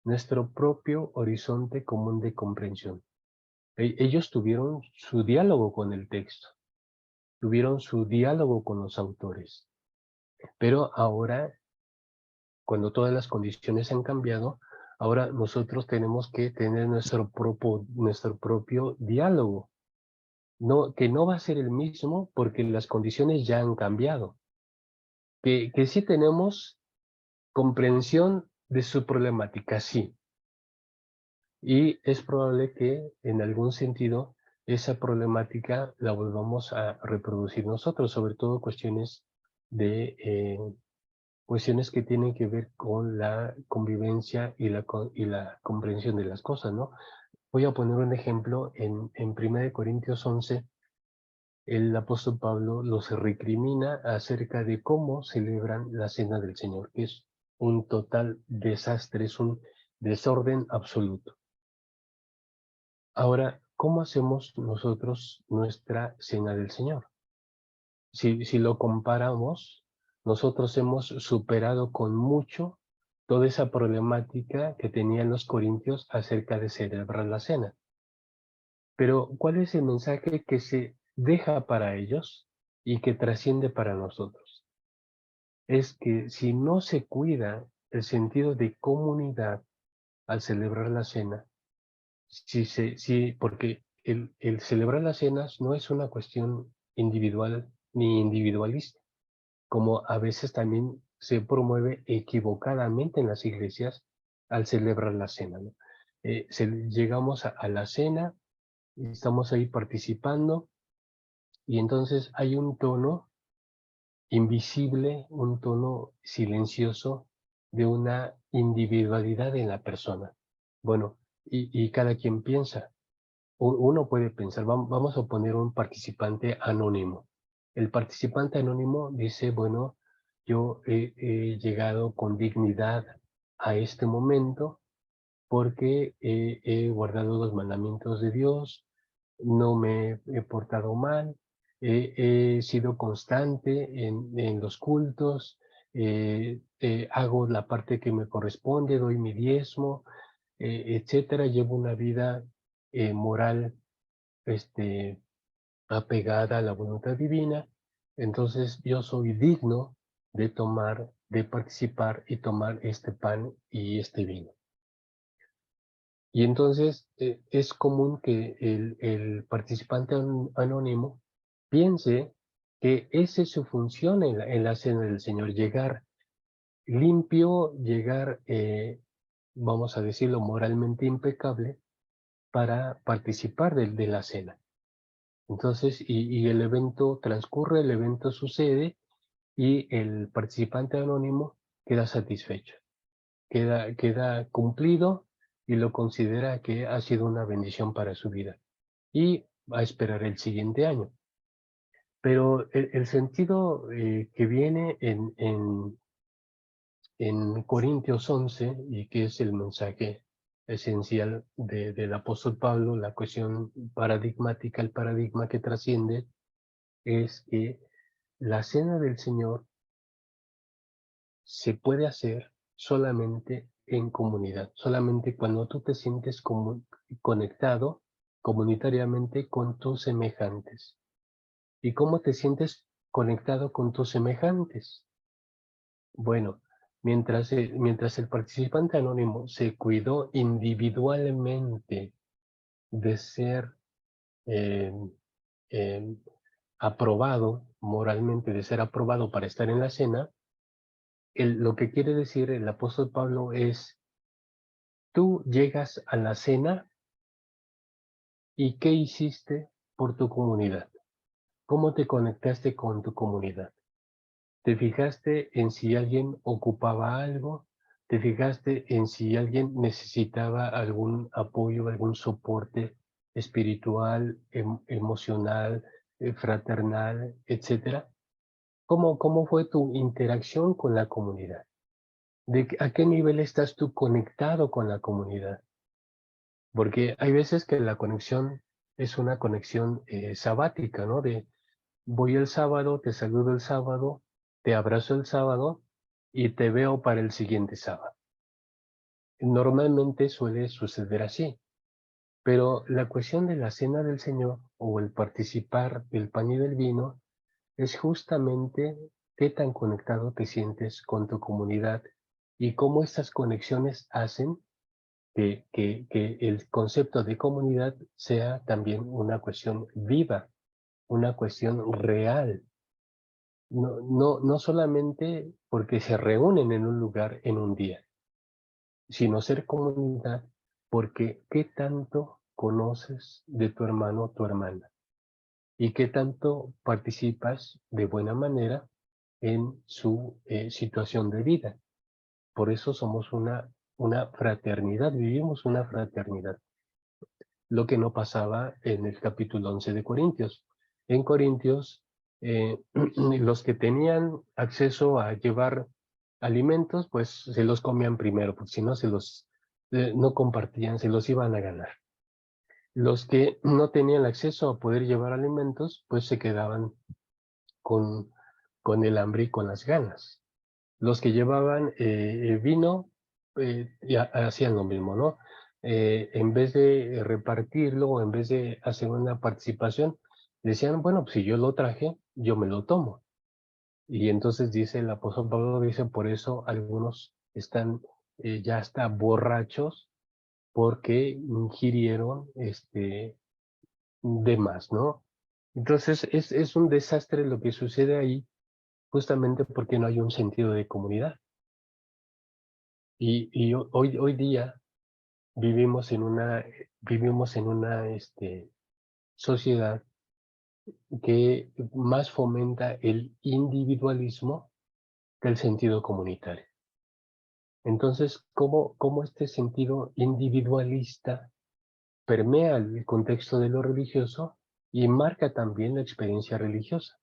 nuestro propio horizonte común de comprensión. Ellos tuvieron su diálogo con el texto, tuvieron su diálogo con los autores, pero ahora, cuando todas las condiciones han cambiado, ahora nosotros tenemos que tener nuestro propio diálogo. No, que no va a ser el mismo porque las condiciones ya han cambiado. Que sí tenemos comprensión de su problemática, sí. Y es probable que en algún sentido esa problemática la volvamos a reproducir nosotros, sobre todo cuestiones que tienen que ver con la convivencia y la comprensión de las cosas, ¿no? Voy a poner un ejemplo en 1 Corintios 11. El apóstol Pablo los recrimina acerca de cómo celebran la cena del Señor, que es un total desastre, es un desorden absoluto. Ahora, ¿cómo hacemos nosotros nuestra cena del Señor? Si lo comparamos, nosotros hemos superado con mucho toda esa problemática que tenían los corintios acerca de celebrar la cena. Pero, ¿cuál es el mensaje que se deja para ellos y que trasciende para nosotros? Es que si no se cuida el sentido de comunidad al celebrar la cena, porque el celebrar las cenas no es una cuestión individual ni individualista, como a veces también se promueve equivocadamente en las iglesias al celebrar la cena, ¿no? Llegamos a la cena, estamos ahí participando, y entonces hay un tono invisible, un tono silencioso de una individualidad en la persona. Bueno, y cada quien piensa. Uno puede pensar, vamos a poner un participante anónimo. El participante anónimo dice, bueno, yo he llegado con dignidad a este momento porque he guardado los mandamientos de Dios, no me he portado mal, he sido constante en los cultos, hago la parte que me corresponde, doy mi diezmo, etcétera. Llevo una vida moral, este, apegada a la voluntad divina. Entonces yo soy digno de participar y tomar este pan y este vino. Y entonces es común que el participante anónimo piense que esa es su función en la cena del Señor, llegar limpio, llegar, vamos a decirlo, moralmente impecable para participar de la cena. Entonces, y el evento transcurre, el evento sucede y el participante anónimo queda satisfecho, queda cumplido y lo considera que ha sido una bendición para su vida. Y va a esperar el siguiente año. Pero el sentido que viene en Corintios 11, y que es el mensaje esencial del apóstol Pablo, la cuestión paradigmática, el paradigma que trasciende, es que la cena del Señor se puede hacer solamente en comunidad, solamente cuando tú te sientes conectado comunitariamente con tus semejantes. ¿Y cómo te sientes conectado con tus semejantes? Bueno, mientras el participante anónimo se cuidó individualmente de ser eh, eh, aprobado moralmente, de ser aprobado para estar en la cena, lo que quiere decir el apóstol Pablo es, tú llegas a la cena y ¿qué hiciste por tu comunidad? ¿Cómo te conectaste con tu comunidad? ¿Te fijaste en si alguien ocupaba algo? ¿Te fijaste en si alguien necesitaba algún apoyo, algún soporte espiritual, emocional, fraternal, etcétera? ¿Cómo fue tu interacción con la comunidad? ¿A qué nivel estás tú conectado con la comunidad? Porque hay veces que la conexión es una conexión sabática, ¿no? Voy el sábado, te saludo el sábado, te abrazo el sábado y te veo para el siguiente sábado. Normalmente suele suceder así, pero la cuestión de la cena del Señor o el participar del pan y del vino es justamente qué tan conectado te sientes con tu comunidad y cómo estas conexiones hacen que el concepto de comunidad sea también una cuestión viva, una cuestión real. No solamente porque se reúnen en un lugar en un día, sino ser comunidad porque qué tanto conoces de tu hermano o tu hermana y qué tanto participas de buena manera en su situación de vida. Por eso somos una fraternidad, vivimos una fraternidad. Lo que no pasaba en el capítulo 11 de Corintios. En Corintios, los que tenían acceso a llevar alimentos, pues se los comían primero, porque si no, no compartían, se los iban a ganar. Los que no tenían acceso a poder llevar alimentos, pues se quedaban con, con el hambre y con las ganas. Los que llevaban vino, ya hacían lo mismo, ¿no? En vez de repartirlo o en vez de hacer una participación, decían, bueno, pues si yo lo traje, yo me lo tomo. Y entonces dice el apóstol Pablo, dice, por eso algunos están ya hasta borrachos porque ingirieron de más, ¿no? Entonces es un desastre lo que sucede ahí, justamente porque no hay un sentido de comunidad. Y hoy día vivimos en una sociedad que más fomenta el individualismo que el sentido comunitario. Entonces, ¿cómo este sentido individualista permea el contexto de lo religioso y marca también la experiencia religiosa?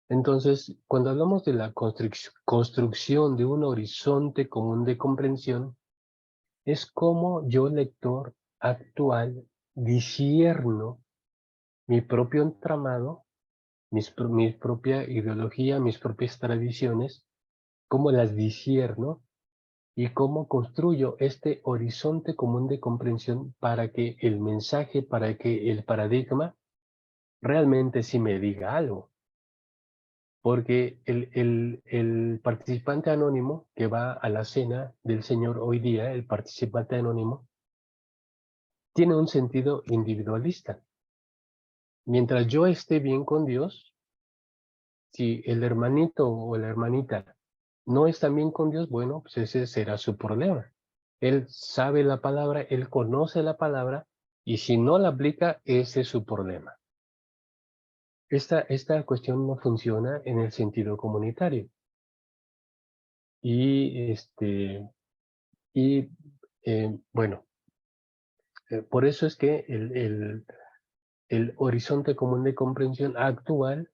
Entonces, cuando hablamos de la construcción de un horizonte común de comprensión, es como yo, lector actual, discierno mi propio entramado, mi propia ideología, mis propias tradiciones, cómo las discierno y cómo construyo este horizonte común de comprensión para que el mensaje, para que el paradigma realmente sí me diga algo. Porque el participante anónimo que va a la cena del Señor hoy día, el participante anónimo, tiene un sentido individualista. Mientras yo esté bien con Dios, si el hermanito o la hermanita no está bien con Dios, bueno, pues ese será su problema. Él sabe la palabra, él conoce la palabra, y si no la aplica, ese es su problema. Esta cuestión no funciona en el sentido comunitario. Y, bueno, por eso es que el horizonte común de comprensión actual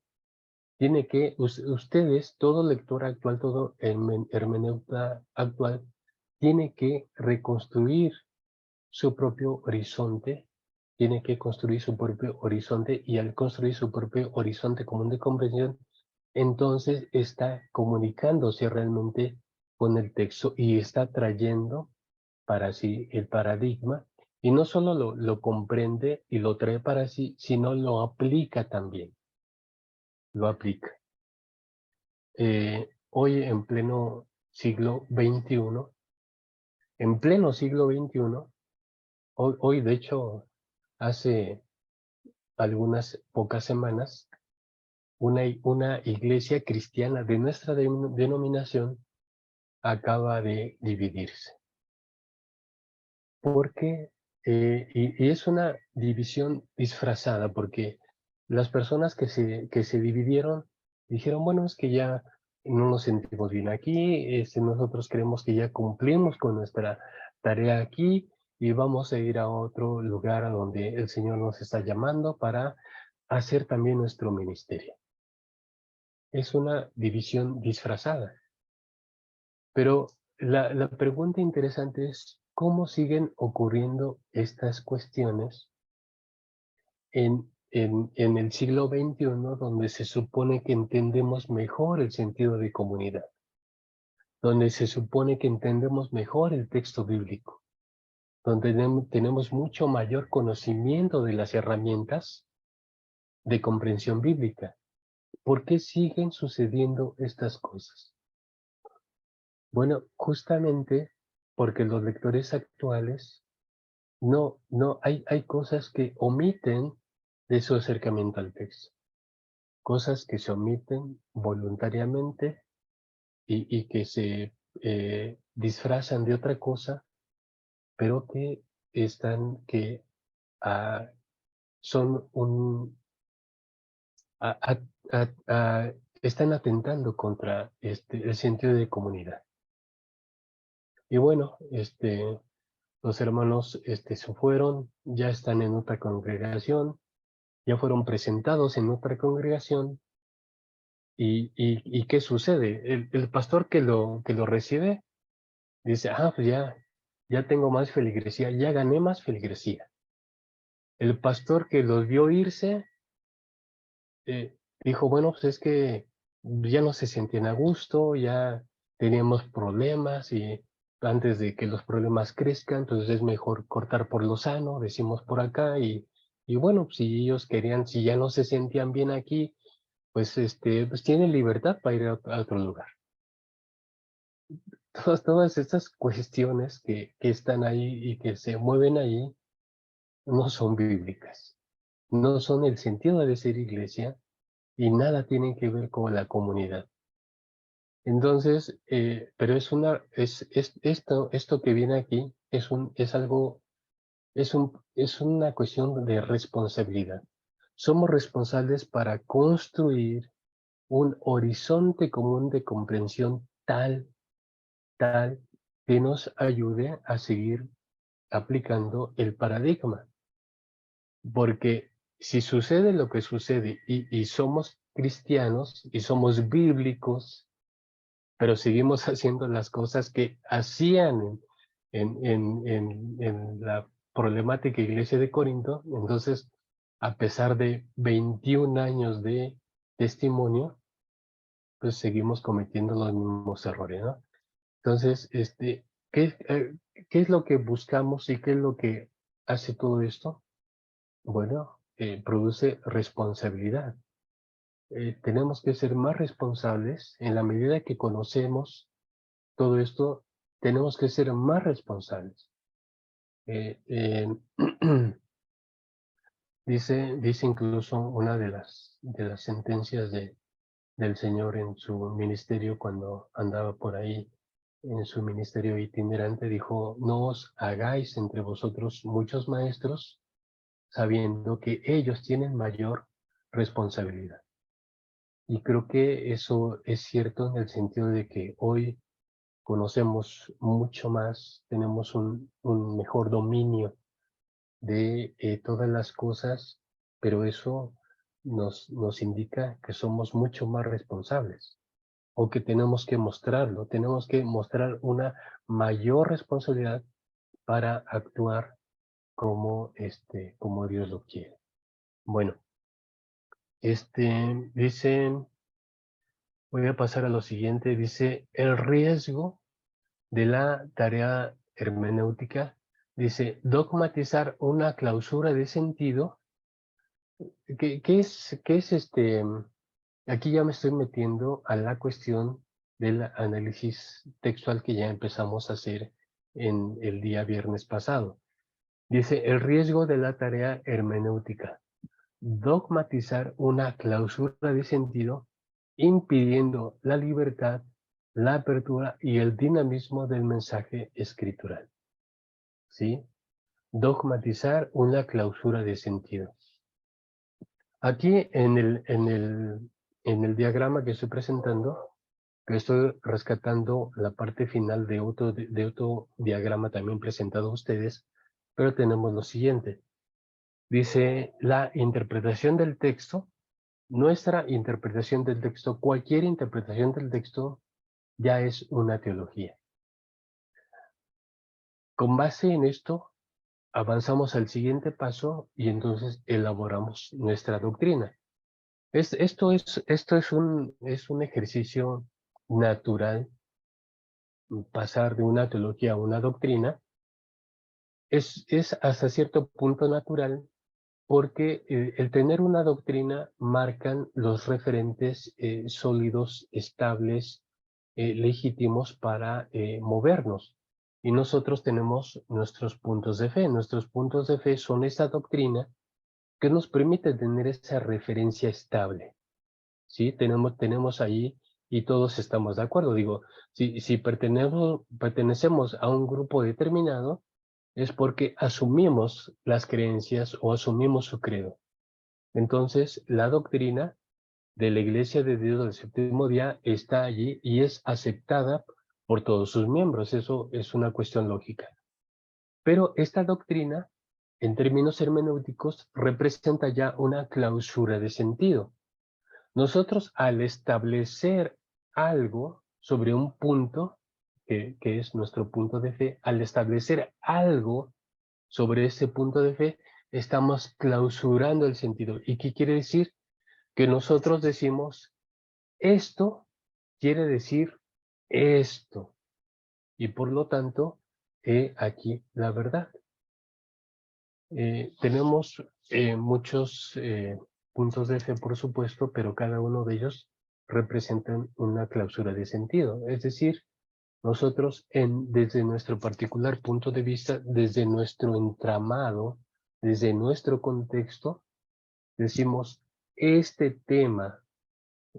tiene que, ustedes, todo lector actual, todo hermeneuta actual, tiene que reconstruir su propio horizonte, tiene que construir su propio horizonte, y al construir su propio horizonte común de comprensión, entonces está comunicándose realmente con el texto y está trayendo para sí el paradigma, y no solo lo comprende y lo trae para sí, sino lo aplica también, lo aplica. Hoy en pleno siglo XXI, hoy de hecho, hace algunas pocas semanas, una iglesia cristiana de nuestra denominación acaba de dividirse. Porque, y es una división disfrazada, porque las personas que se dividieron dijeron, bueno, es que ya no nos sentimos bien aquí, nosotros creemos que ya cumplimos con nuestra tarea aquí y vamos a ir a otro lugar a donde el Señor nos está llamando para hacer también nuestro ministerio. Es una división disfrazada. Pero la pregunta interesante es, ¿cómo siguen ocurriendo estas cuestiones en el siglo XXI, donde se supone que entendemos mejor el sentido de comunidad, donde se supone que entendemos mejor el texto bíblico, donde tenemos mucho mayor conocimiento de las herramientas de comprensión bíblica? ¿Por qué siguen sucediendo estas cosas? Bueno, justamente porque los lectores actuales hay cosas que omiten de su acercamiento al texto, cosas que se omiten voluntariamente y que se disfrazan de otra cosa, pero que ah, son a- a- están atentando contra el sentido de comunidad. Y bueno, los hermanos se fueron, ya están en otra congregación, ya fueron presentados en otra congregación. ¿Y qué sucede? El pastor que lo recibe dice, pues ya tengo más feligresía, ya gané más feligresía. El pastor que los vio irse, dijo, bueno, pues es que ya no se sentían a gusto, ya teníamos problemas, y antes de que los problemas crezcan, entonces es mejor cortar por lo sano, decimos por acá, y bueno, pues si ellos querían, si ya no se sentían bien aquí, pues pues tienen libertad para ir a otro lugar. Todas estas cuestiones que están ahí y que se mueven ahí no son bíblicas, no son el sentido de ser iglesia, y nada tienen que ver con la comunidad. Entonces, pero esto que viene aquí es una cuestión de responsabilidad. Somos responsables para construir un horizonte común de comprensión tal que nos ayude a seguir aplicando el paradigma. Porque si sucede lo que sucede y somos cristianos y somos bíblicos, pero seguimos haciendo las cosas que hacían en la problemática iglesia de Corinto, entonces, a pesar de 21 años de testimonio, pues seguimos cometiendo los mismos errores, ¿no? Entonces, ¿qué es lo que buscamos y qué es lo que hace todo esto? Bueno, produce responsabilidad. Tenemos que ser más responsables en la medida que conocemos todo esto, tenemos que ser más responsables. Eh, eh, dice incluso una de las sentencias del Señor en su ministerio cuando andaba por ahí en su ministerio itinerante, dijo, no os hagáis entre vosotros muchos maestros, sabiendo que ellos tienen mayor responsabilidad. Y creo que eso es cierto en el sentido de que hoy conocemos mucho más, tenemos un mejor dominio de todas las cosas, pero eso nos indica que somos mucho más responsables o que tenemos que mostrar una mayor responsabilidad para actuar como Dios lo quiere. Bueno, dice, voy a pasar a lo siguiente, dice, el riesgo de la tarea hermenéutica, dice, dogmatizar una clausura de sentido. ¿Qué es? Aquí ya me estoy metiendo a la cuestión del análisis textual que ya empezamos a hacer en el día viernes pasado. Dice, el riesgo de la tarea hermenéutica, dogmatizar una clausura de sentido, impidiendo la libertad, la apertura y el dinamismo del mensaje escritural. ¿Sí? Dogmatizar una clausura de sentido. Aquí en el diagrama que estoy presentando, que estoy rescatando la parte final de otro diagrama también presentado a ustedes, pero tenemos lo siguiente. Dice, la interpretación del texto, nuestra interpretación del texto, cualquier interpretación del texto ya es una teología. Con base en esto, avanzamos al siguiente paso y entonces elaboramos nuestra doctrina. Esto es un ejercicio natural, pasar de una teología a una doctrina, es hasta cierto punto natural porque el tener una doctrina marcan los referentes sólidos, estables, legítimos para movernos. Y nosotros tenemos nuestros puntos de fe. Nuestros puntos de fe son esa doctrina que nos permite tener esa referencia estable. ¿Sí? Tenemos ahí y todos estamos de acuerdo. Digo, si pertenecemos a un grupo determinado, es porque asumimos las creencias o asumimos su credo. Entonces, la doctrina de la Iglesia de Dios del Séptimo Día está allí y es aceptada por todos sus miembros. Eso es una cuestión lógica. Pero esta doctrina, en términos hermenéuticos, representa ya una clausura de sentido. Nosotros al establecer algo sobre un punto, que es nuestro punto de fe, al establecer algo sobre ese punto de fe, estamos clausurando el sentido. ¿Y qué quiere decir? Que nosotros decimos, esto quiere decir esto. Y por lo tanto, he aquí la verdad. Tenemos muchos puntos de fe, por supuesto, pero cada uno de ellos representan una clausura de sentido. Es decir, nosotros desde nuestro particular punto de vista, desde nuestro entramado, desde nuestro contexto, decimos, este tema,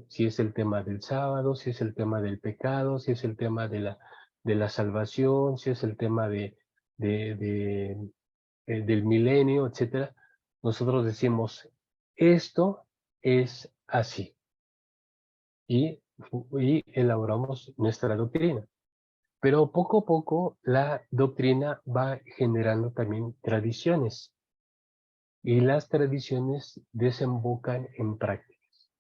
si es el tema del sábado, si es el tema del pecado, si es el tema de la salvación, si es el tema de del milenio, etcétera, nosotros decimos, esto es así. Y elaboramos nuestra doctrina. Pero poco a poco la doctrina va generando también tradiciones. Y las tradiciones desembocan en prácticas.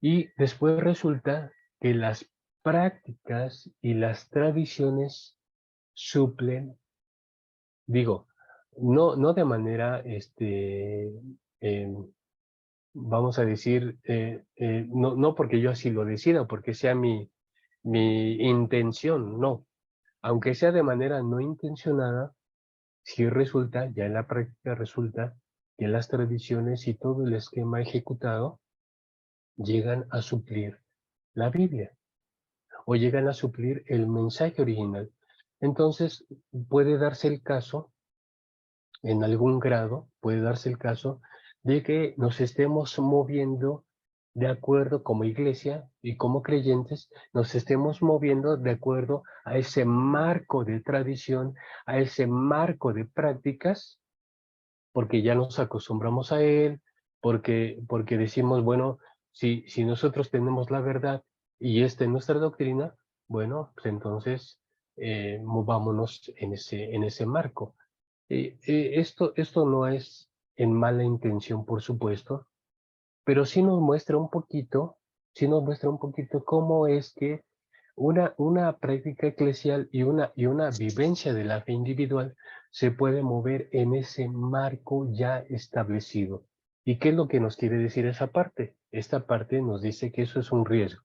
Y después resulta que las prácticas y las tradiciones suplen, digo, no de manera em, vamos a decir, no porque yo así lo decida, porque sea mi intención, no. Aunque sea de manera no intencionada, sí resulta, ya en la práctica resulta, que las tradiciones y todo el esquema ejecutado llegan a suplir la Biblia o llegan a suplir el mensaje original. Entonces, puede darse el caso, en algún grado, puede darse el caso de que nos estemos moviendo de acuerdo como iglesia y como creyentes, nos estemos moviendo de acuerdo a ese marco de tradición, a ese marco de prácticas, porque ya nos acostumbramos a él, porque decimos, bueno, si nosotros tenemos la verdad y esta es nuestra doctrina, bueno, pues entonces movámonos en ese marco. Esto no es en mala intención, por supuesto, pero sí nos muestra un poquito cómo es que una práctica eclesial y una vivencia de la fe individual se puede mover en ese marco ya establecido. ¿Y qué es lo que nos quiere decir esa parte? Esta parte nos dice que eso es un riesgo.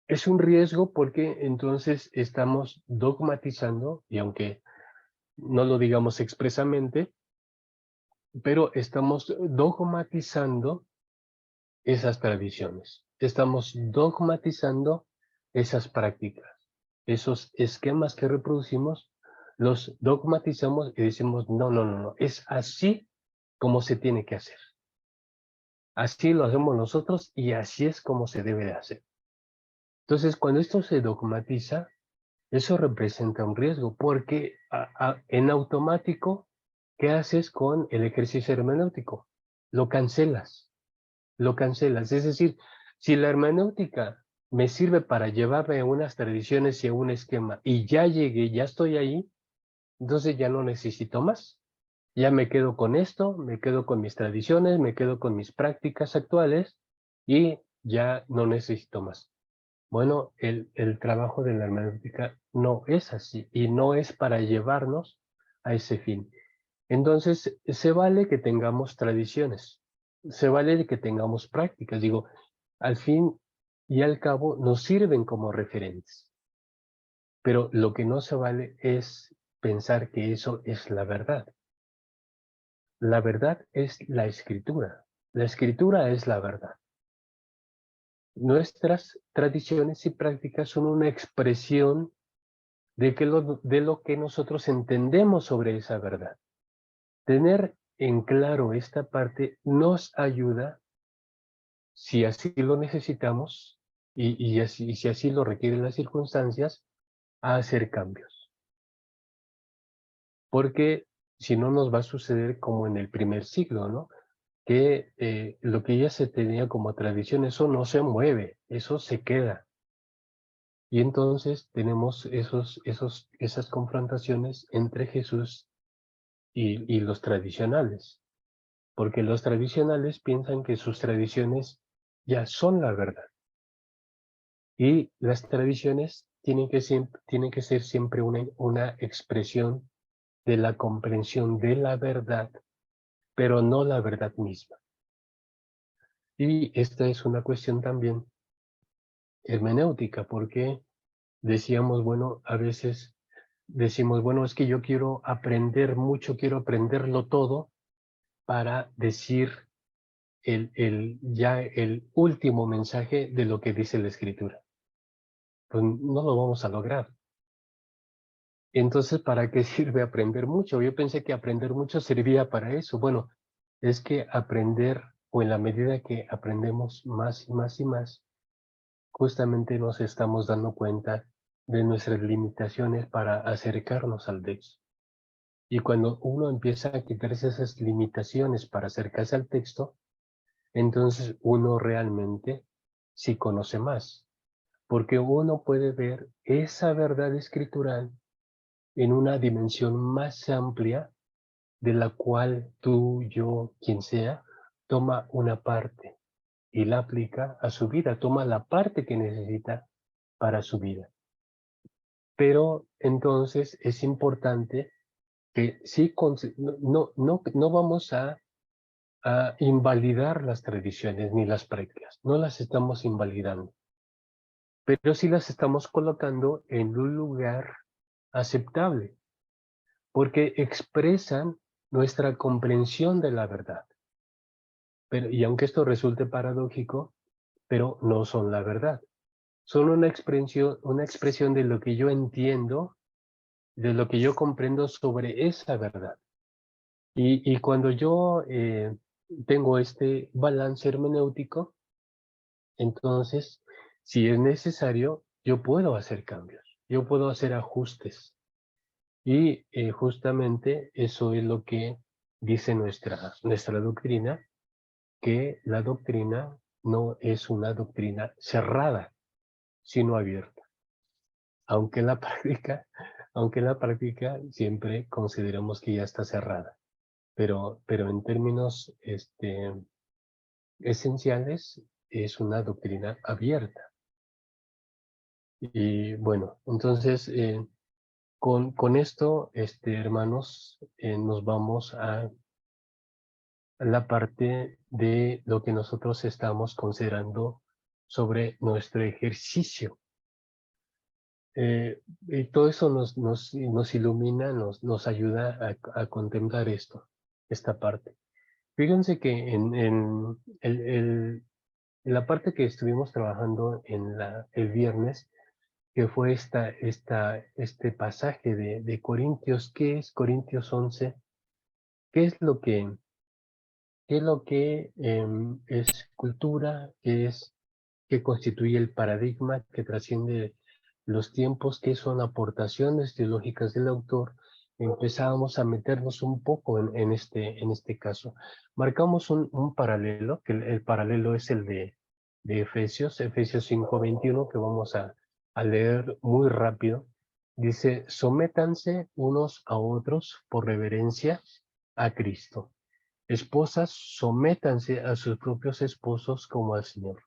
Es un riesgo porque entonces estamos dogmatizando, y aunque no lo digamos expresamente, pero estamos dogmatizando esas tradiciones. Estamos dogmatizando esas prácticas, esos esquemas que reproducimos, los dogmatizamos y decimos, no, no, no, no, es así como se tiene que hacer. Así lo hacemos nosotros y así es como se debe de hacer. Entonces, cuando esto se dogmatiza, eso representa un riesgo, porque en automático, ¿qué haces con el ejercicio hermenéutico? Lo cancelas. Lo cancelas. Es decir, si la hermenéutica me sirve para llevarme a unas tradiciones y a un esquema y ya llegué, ya estoy ahí, entonces ya no necesito más. Ya me quedo con esto, me quedo con mis tradiciones, me quedo con mis prácticas actuales y ya no necesito más. Bueno, el trabajo de la hermenéutica no es así y no es para llevarnos a ese fin. Entonces, se vale que tengamos tradiciones, se vale de que tengamos prácticas. Digo, al fin y al cabo nos sirven como referentes, pero lo que no se vale es pensar que eso es la verdad. La verdad es la escritura es la verdad. Nuestras tradiciones y prácticas son una expresión de lo que nosotros entendemos sobre esa verdad. Tener en claro esta parte nos ayuda, si así lo necesitamos y si así lo requieren las circunstancias, a hacer cambios. Porque si no nos va a suceder como en el primer siglo, ¿no? Que lo que ya se tenía como tradición, eso no se mueve, eso se queda. Y entonces tenemos esas confrontaciones entre Jesús y los tradicionales. Porque los tradicionales piensan que sus tradiciones ya son la verdad. Y las tradiciones tienen que ser siempre una expresión de la comprensión de la verdad, pero no la verdad misma. Y esta es una cuestión también hermenéutica, porque decíamos, bueno, a veces decimos, bueno, es que yo quiero aprender mucho, quiero aprenderlo todo para decir ya el último mensaje de lo que dice la escritura. Pues no lo vamos a lograr. Entonces, ¿para qué sirve aprender mucho? Yo pensé que aprender mucho servía para eso. Bueno, es que aprender, o en la medida que aprendemos más y más y más, justamente nos estamos dando cuenta de nuestras limitaciones para acercarnos al texto. Y cuando uno empieza a quitarse esas limitaciones para acercarse al texto, entonces uno realmente sí conoce más, porque uno puede ver esa verdad escritural en una dimensión más amplia de la cual tú, yo, quien sea, toma una parte y la aplica a su vida, toma la parte que necesita para su vida. Pero entonces es importante que sí, no vamos a invalidar las tradiciones ni las prácticas, no las estamos invalidando, pero sí las estamos colocando en un lugar aceptable, porque expresan nuestra comprensión de la verdad. Pero, y aunque esto resulte paradójico, pero no son la verdad. Son una expresión de lo que yo entiendo, de lo que yo comprendo sobre esa verdad. Y cuando yo tengo este balance hermenéutico, entonces, si es necesario, yo puedo hacer cambios, yo puedo hacer ajustes. Y justamente eso es lo que dice nuestra doctrina, que la doctrina no es una doctrina cerrada, sino abierta. Aunque en la aunque en la práctica siempre consideramos que ya está cerrada. Pero en términos esenciales es una doctrina abierta. Y bueno, entonces con esto, hermanos, nos vamos a la parte de lo que nosotros estamos considerando sobre nuestro ejercicio. Y todo eso nos ilumina, nos ayuda a contemplar esta parte. Fíjense que en la parte que estuvimos trabajando el viernes, que fue este pasaje de Corintios, ¿qué es Corintios 11? ¿Qué es lo que, es cultura? ¿Qué constituye el paradigma que trasciende los tiempos? ¿Qué son aportaciones teológicas del autor? Empezábamos a meternos un poco en este caso. Marcamos un paralelo, que el paralelo es el de Efesios 5:21, que vamos a leer muy rápido. Dice: sométanse unos a otros por reverencia a Cristo. Esposas, sométanse a sus propios esposos como al Señor,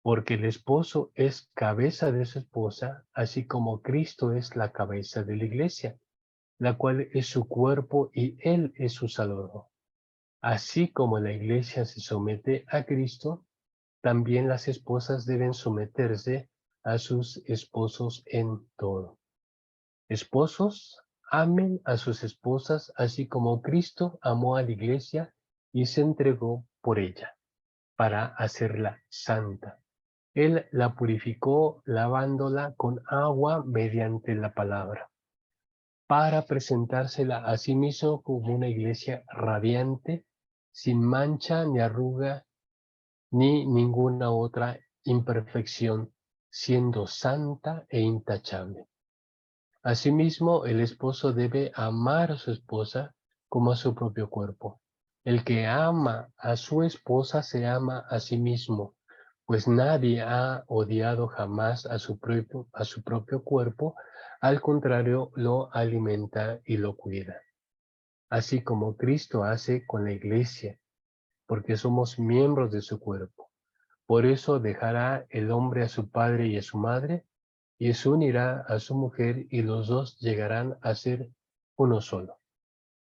porque el esposo es cabeza de su esposa, así como Cristo es la cabeza de la iglesia, la cual es su cuerpo y él es su Salvador. Así como la iglesia se somete a Cristo, también las esposas deben someterse a sus esposos en todo. Esposos, amen a sus esposas, así como Cristo amó a la iglesia y se entregó por ella, para hacerla santa. Él la purificó lavándola con agua mediante la palabra, para presentársela a sí mismo como una iglesia radiante, sin mancha ni arruga ni ninguna otra imperfección, siendo santa e intachable. Asimismo, el esposo debe amar a su esposa como a su propio cuerpo. El que ama a su esposa se ama a sí mismo, pues nadie ha odiado jamás a su propio cuerpo, al contrario, lo alimenta y lo cuida. Así como Cristo hace con la iglesia, porque somos miembros de su cuerpo. Por eso dejará el hombre a su padre y a su madre, y se unirá a su mujer, y los dos llegarán a ser uno solo.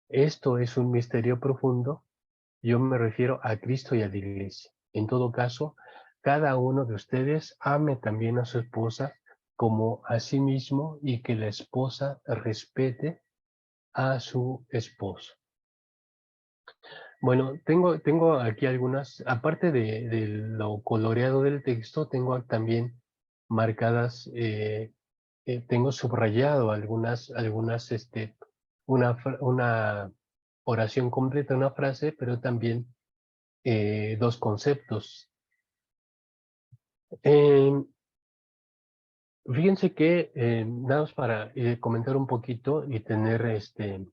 Esto es un misterio profundo. Yo me refiero a Cristo y a la iglesia. En todo caso, cada uno de ustedes ame también a su esposa como a sí mismo, y que la esposa respete a su esposo. Bueno, tengo aquí algunas, aparte de lo coloreado del texto, tengo también marcadas, tengo subrayado una oración completa, una frase, pero también dos conceptos. Eh, Fíjense que, nada más para comentar un poquito y tener este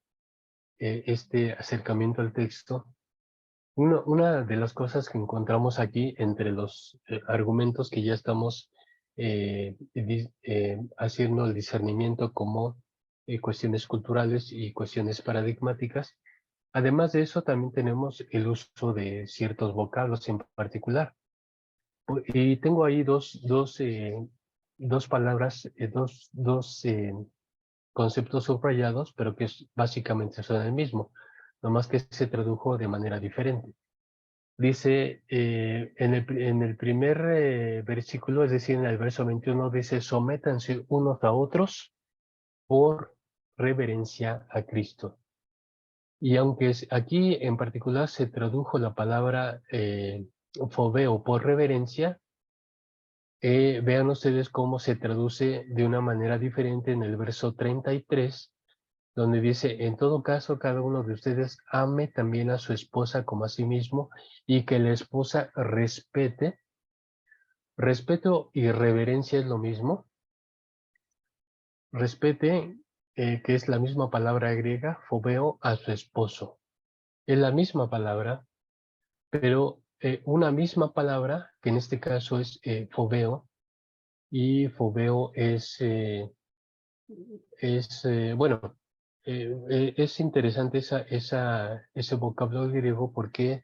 acercamiento al texto. Una de las cosas que encontramos aquí entre los argumentos que ya estamos haciendo el discernimiento como cuestiones culturales y cuestiones paradigmáticas, además de eso también tenemos el uso de ciertos vocablos en particular. Y tengo ahí dos palabras, dos conceptos subrayados, pero que básicamente son el mismo, nomás que se tradujo de manera diferente. Dice, en el primer versículo, es decir, en el verso 21, dice: sométanse unos a otros por reverencia a Cristo. Y aunque aquí en particular se tradujo la palabra fobeo por reverencia, vean ustedes cómo se traduce de una manera diferente en el verso 33, donde dice, en todo caso, cada uno de ustedes ame también a su esposa como a sí mismo y que la esposa respete. Respeto y reverencia es lo mismo. Respete, que es la misma palabra griega, fobeo, a su esposo. Es la misma palabra, pero una misma palabra, que en este caso es fobeo, y fobeo bueno, es interesante ese vocablo griego porque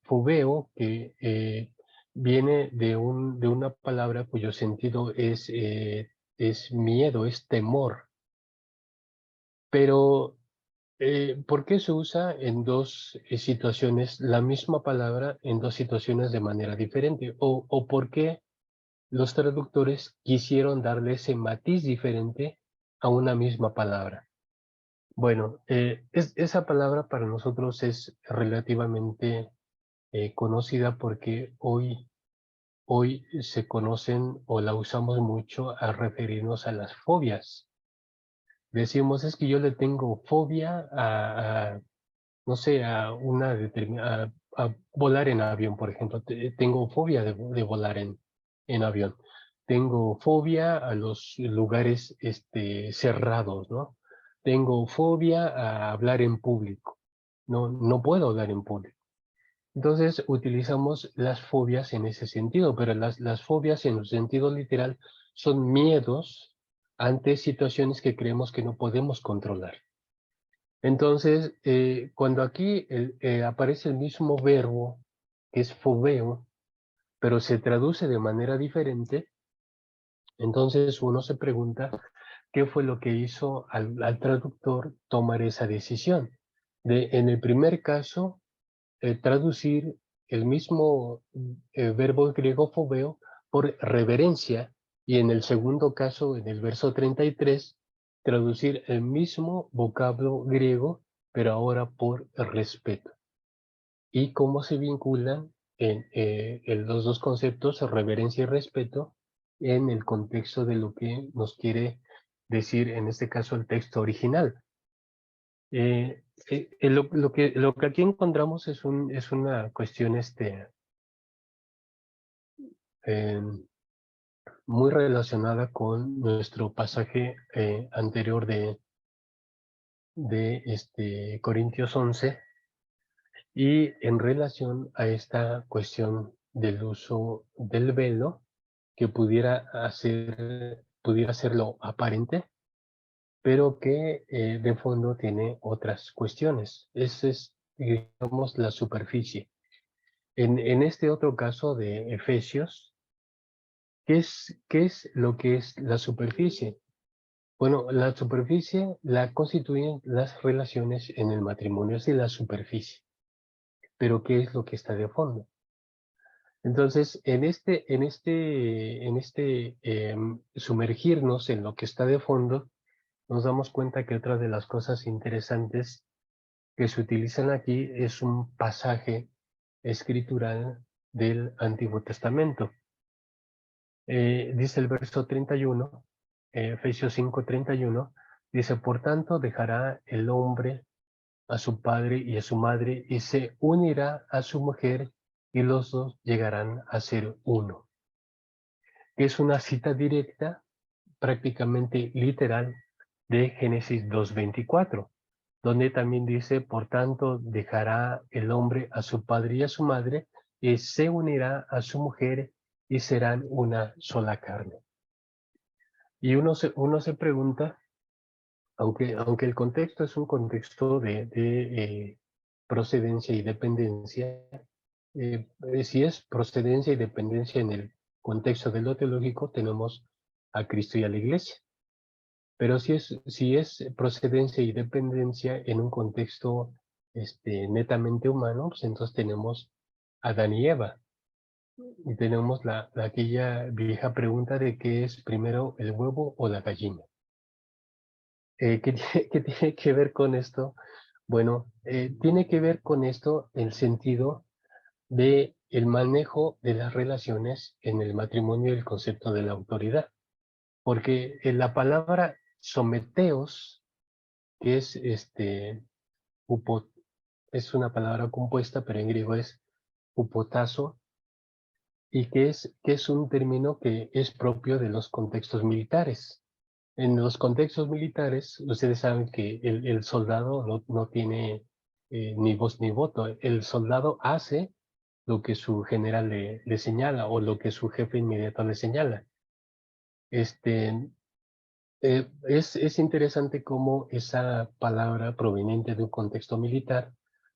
fobeo, que viene de una palabra cuyo sentido es miedo, es temor, pero ¿por qué se usa en dos situaciones la misma palabra en dos situaciones de manera diferente? ¿O por qué los traductores quisieron darle ese matiz diferente a una misma palabra? Bueno, esa palabra para nosotros es relativamente conocida porque hoy se conocen o la usamos mucho a referirnos a las fobias. Decimos, es que yo le tengo fobia no sé, a una determinada, a volar en avión, por ejemplo. Tengo fobia de volar en avión. Tengo fobia a los lugares cerrados, ¿no? Tengo fobia a hablar en público. No puedo hablar en público. Entonces utilizamos las fobias en ese sentido, pero las fobias en el sentido literal son miedos ante situaciones que creemos que no podemos controlar. Entonces, cuando aquí aparece el mismo verbo, que es fobeo, pero se traduce de manera diferente, entonces uno se pregunta qué fue lo que hizo al traductor tomar esa decisión. En el primer caso, traducir el mismo verbo griego fobeo por reverencia, y en el segundo caso, en el verso 33, traducir el mismo vocablo griego, pero ahora por respeto. Y cómo se vinculan en los dos conceptos, reverencia y respeto, en el contexto de lo que nos quiere decir, en este caso, el texto original. Lo que aquí encontramos es una cuestión em, muy relacionada con nuestro pasaje anterior de Corintios 11, y en relación a esta cuestión del uso del velo, que pudiera hacerlo aparente, pero que de fondo tiene otras cuestiones. Esa es, digamos, la superficie. En este otro caso de Efesios, qué es lo que es la superficie? Bueno, la superficie la constituyen las relaciones en el matrimonio, es la superficie. Pero ¿qué es lo que está de fondo? Entonces, sumergirnos en lo que está de fondo, nos damos cuenta que otra de las cosas interesantes que se utilizan aquí es un pasaje escritural del Antiguo Testamento. Dice el verso 31, Efesios 5:31, dice, por tanto dejará el hombre a su padre y a su madre y se unirá a su mujer y los dos llegarán a ser uno. Es una cita directa, prácticamente literal, de Génesis 2:24, donde también dice, por tanto dejará el hombre a su padre y a su madre y se unirá a su mujer y serán una sola carne. Y uno se pregunta, aunque el contexto es un contexto de procedencia y dependencia, si es procedencia y dependencia en el contexto de lo teológico, tenemos a Cristo y a la Iglesia. Pero si es procedencia y dependencia en un contexto netamente humano, pues entonces tenemos a Adán y Eva. Y tenemos aquella vieja pregunta de qué es primero el huevo o la gallina. ¿Qué tiene que ver con esto? Bueno, tiene que ver con esto el sentido de el manejo de las relaciones en el matrimonio y el concepto de la autoridad. Porque la palabra someteos que es es una palabra compuesta, pero en griego es hupotazo, y que es un término que es propio de los contextos militares. En los contextos militares, ustedes saben que el soldado no tiene ni voz ni voto. El soldado hace lo que su general le señala o lo que su jefe inmediato le señala. Este, es interesante cómo esa palabra proveniente de un contexto militar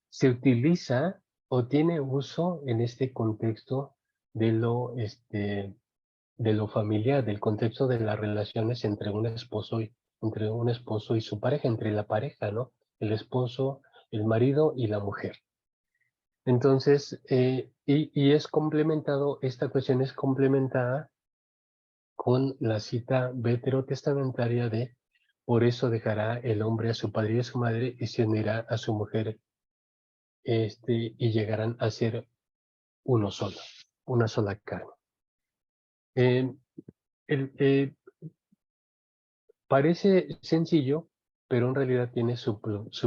se utiliza o tiene uso en este contexto de de lo familiar, del contexto de las relaciones entre un esposo y su pareja, entre la pareja, ¿no? El esposo, el marido y la mujer. Entonces, y es complementado, esta cuestión es complementada con la cita veterotestamentaria de por eso dejará el hombre a su padre y a su madre y se unirá a su mujer, y llegarán a ser uno solo, una sola carne. Eh, el, Parece sencillo, pero en realidad tiene su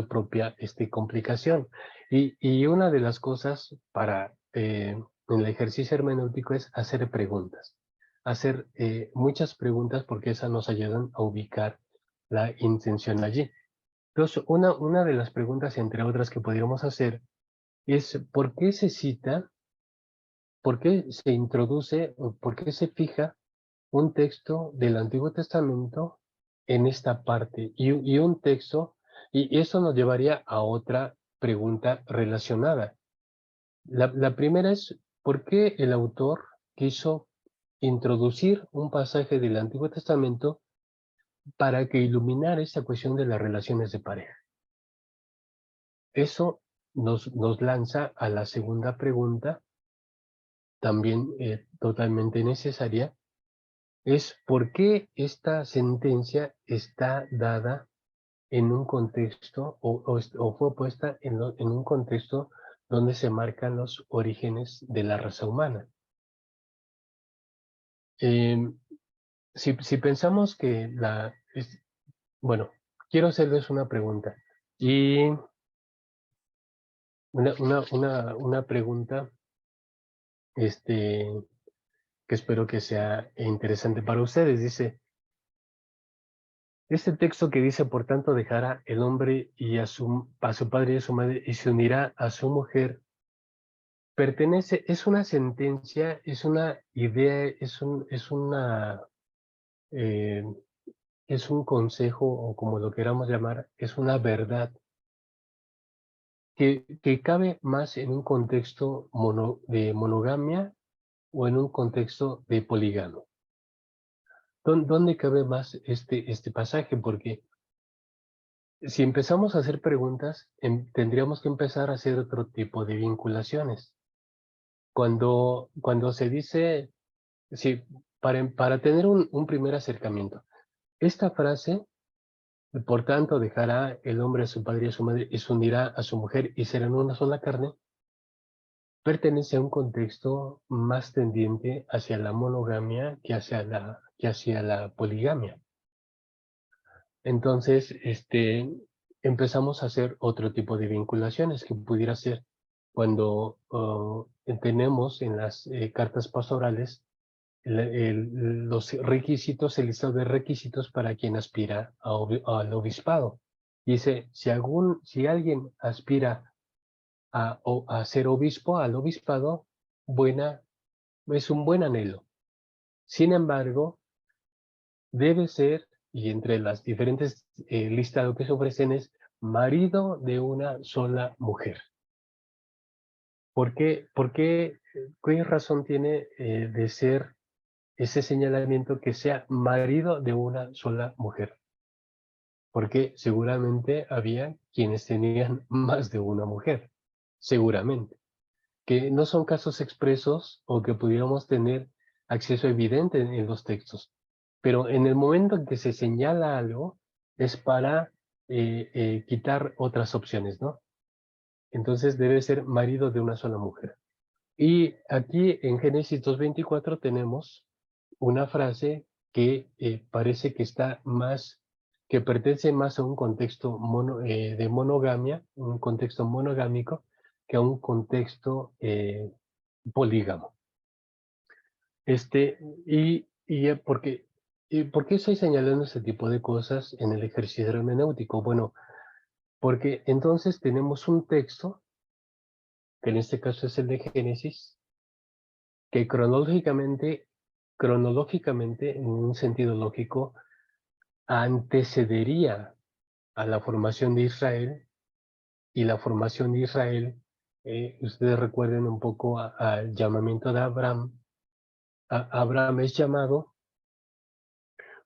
propia complicación. Y una de las cosas para en el ejercicio hermenéutico es hacer preguntas. Hacer muchas preguntas porque esas nos ayudan a ubicar la intención allí. Entonces, una de las preguntas, entre otras, que podríamos hacer es ¿por qué se cita, por qué se introduce o por qué se fija un texto del Antiguo Testamento en esta parte y un texto, y eso nos llevaría a otra pregunta relacionada. La primera es, ¿por qué el autor quiso introducir un pasaje del Antiguo Testamento para que iluminara esta cuestión de las relaciones de pareja? Eso nos lanza a la segunda pregunta, también totalmente necesaria, es por qué esta sentencia está dada en un contexto o fue puesta en un contexto donde se marcan los orígenes de la raza humana. Em, si pensamos que bueno, quiero hacerles una pregunta y una pregunta que espero que sea interesante para ustedes. Dice, este texto que dice, por tanto, dejará el hombre y a su padre y a su madre y se unirá a su mujer, es una sentencia, es una idea, eh, es un consejo, o como lo queramos llamar, es una verdad que cabe más en un contexto de monogamia o en un contexto de poligamia. ¿Dónde cabe más este pasaje? Porque si empezamos a hacer preguntas, tendríamos que empezar a hacer otro tipo de vinculaciones. Cuando se dice, sí, para tener un primer acercamiento, esta frase, por tanto, dejará el hombre a su padre y a su madre y se unirá a su mujer y serán una sola carne, pertenece a un contexto más tendiente hacia la monogamia que hacia la poligamia. Entonces, empezamos a hacer otro tipo de vinculaciones que pudiera ser cuando tenemos en las cartas pastorales los requisitos, el listado de requisitos para quien aspira al obispado. Dice, si alguien aspira a ser obispo, al obispado, es un buen anhelo. Sin embargo, debe ser, y entre las diferentes listados que se ofrecen es, marido de una sola mujer. ¿Qué razón tiene de ser ese señalamiento que sea marido de una sola mujer? Porque seguramente había quienes tenían más de una mujer, seguramente, que no son casos expresos o que pudiéramos tener acceso evidente en los textos. Pero en el momento en que se señala algo, es para quitar otras opciones, ¿no? Entonces debe ser marido de una sola mujer. Y aquí en Génesis 2:24 tenemos una frase que parece que está más que pertenece más a un contexto de monogamia, un contexto monogámico, que a un contexto polígamo. Este, ¿por qué estoy señalando este tipo de cosas en el ejercicio hermenéutico? Bueno, porque entonces tenemos un texto, que en este caso es el de Génesis, que cronológicamente, en un sentido lógico, antecedería a la formación de Israel, y la formación de Israel, ustedes recuerden un poco al llamamiento de Abraham. Abraham es llamado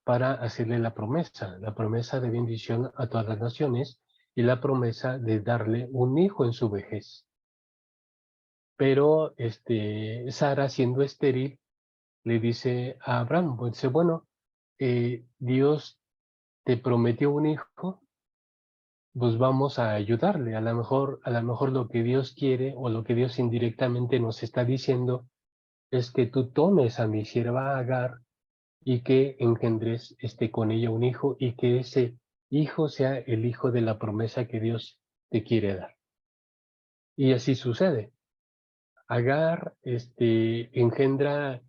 para hacerle la promesa de bendición a todas las naciones y la promesa de darle un hijo en su vejez. Pero Sara, siendo estéril, le dice a Abraham, pues dice, bueno, Dios te prometió un hijo, pues vamos a ayudarle. A lo mejor lo que Dios quiere o lo que Dios indirectamente nos está diciendo es que tú tomes a mi sierva Agar y que engendres con ella un hijo y que ese hijo sea el hijo de la promesa que Dios te quiere dar. Y así sucede. Agar engendra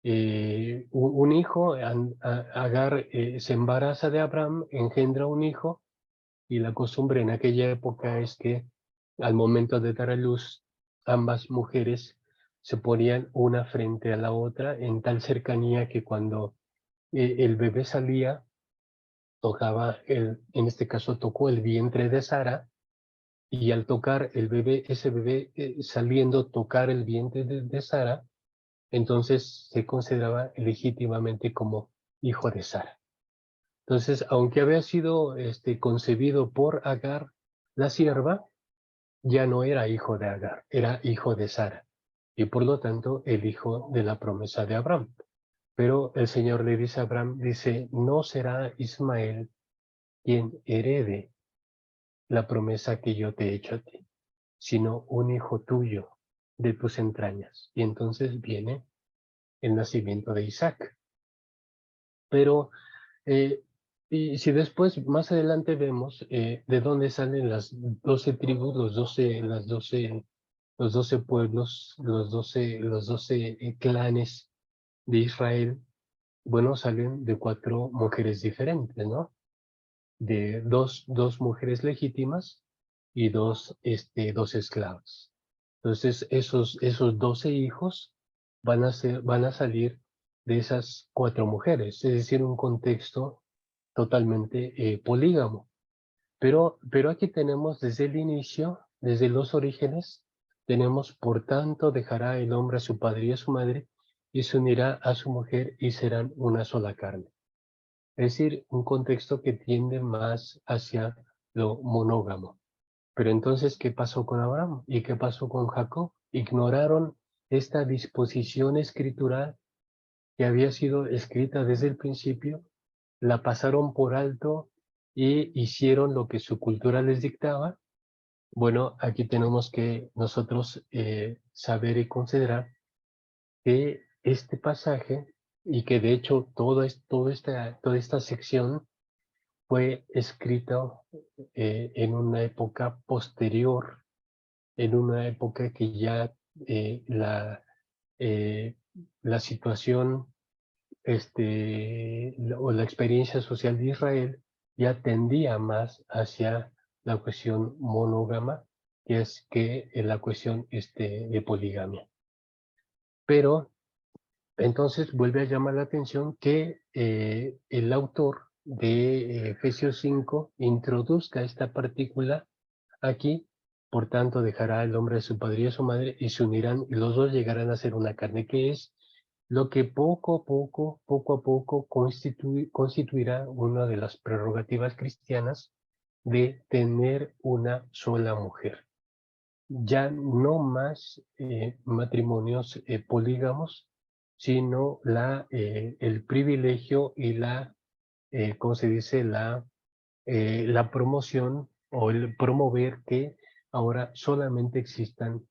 un hijo, Agar se embaraza de Abraham, engendra un hijo, y la costumbre en aquella época es que al momento de dar a luz, ambas mujeres se ponían una frente a la otra en tal cercanía que cuando el bebé salía, en este caso tocó el vientre de Sara, y al tocar ese bebé saliendo, tocar el vientre de Sara, entonces se consideraba legítimamente como hijo de Sara. Entonces, aunque había sido concebido por Agar, la sierva, ya no era hijo de Agar, era hijo de Sara, y por lo tanto el hijo de la promesa de Abraham. Pero el Señor le dice a Abraham, dice, no será Ismael quien herede la promesa que yo te he hecho a ti, sino un hijo tuyo de tus entrañas. Y entonces viene el nacimiento de Isaac. Pero, eh, y si después, más adelante vemos de dónde salen las 12 tribus, los 12 pueblos, los 12 clanes de Israel, bueno, salen de 4 mujeres diferentes, ¿no? De dos mujeres legítimas y dos esclavas. Entonces, esos 12 hijos van a salir de esas 4 mujeres, es decir, un contexto totalmente polígamo. Pero aquí tenemos desde el inicio, desde los orígenes, tenemos, por tanto, dejará el hombre a su padre y a su madre, y se unirá a su mujer, y serán una sola carne. Es decir, un contexto que tiende más hacia lo monógamo. Pero entonces, ¿qué pasó con Abraham? ¿Y qué pasó con Jacob? Ignoraron esta disposición escritural que había sido escrita desde el principio, la pasaron por alto y hicieron lo que su cultura les dictaba. Bueno, aquí tenemos que nosotros saber y considerar que este pasaje, y que de hecho toda esta sección fue escrito en una época posterior, en una época que ya eh, la situación o la experiencia social de Israel ya tendía más hacia la cuestión monógama, que es que la cuestión de poligamia. Pero entonces vuelve a llamar la atención que el autor de Efesios 5 introduzca esta partícula aquí. Por tanto, dejará el hombre a su padre y a su madre, y se unirán, y los dos llegarán a ser una carne, que es lo que poco a poco constituirá una de las prerrogativas cristianas de tener una sola mujer. Ya no más matrimonios polígamos, sino el privilegio y ¿cómo se dice? La promoción o el promover que ahora solamente existan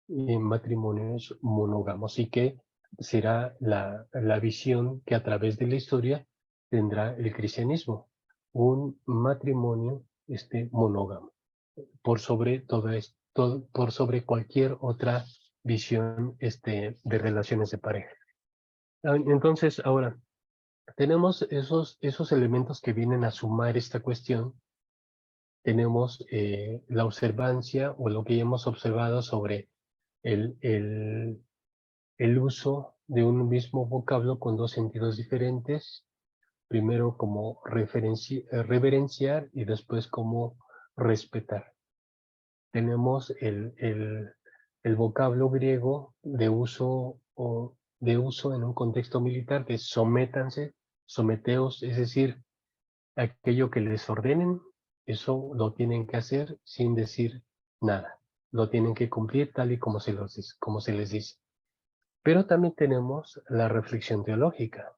matrimonios monógamos, y que será la visión que a través de la historia tendrá el cristianismo. un matrimonio monógamo, por sobre todo esto, por sobre cualquier otra visión de relaciones de pareja. Entonces, ahora, tenemos esos elementos que vienen a sumar esta cuestión. Tenemos la observancia o lo que ya hemos observado sobre el uso de un mismo vocablo con dos sentidos diferentes, primero como reverenciar y después como respetar. Tenemos el vocablo griego de uso en un contexto militar de sométanse, someteos, es decir, aquello que les ordenen, eso lo tienen que hacer sin decir nada. Lo tienen que cumplir tal y como como se les dice. Pero también tenemos la reflexión teológica.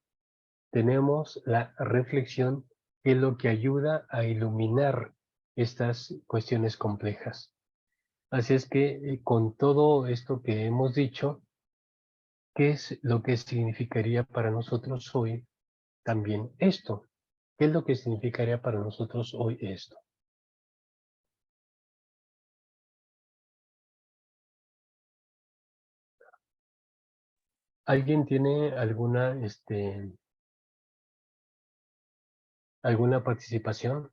Tenemos la reflexión que es lo que ayuda a iluminar estas cuestiones complejas. Así es que con todo esto que hemos dicho, ¿qué es lo que significaría para nosotros hoy también esto? ¿Qué es lo que significaría para nosotros hoy esto? ¿Alguien tiene alguna participación?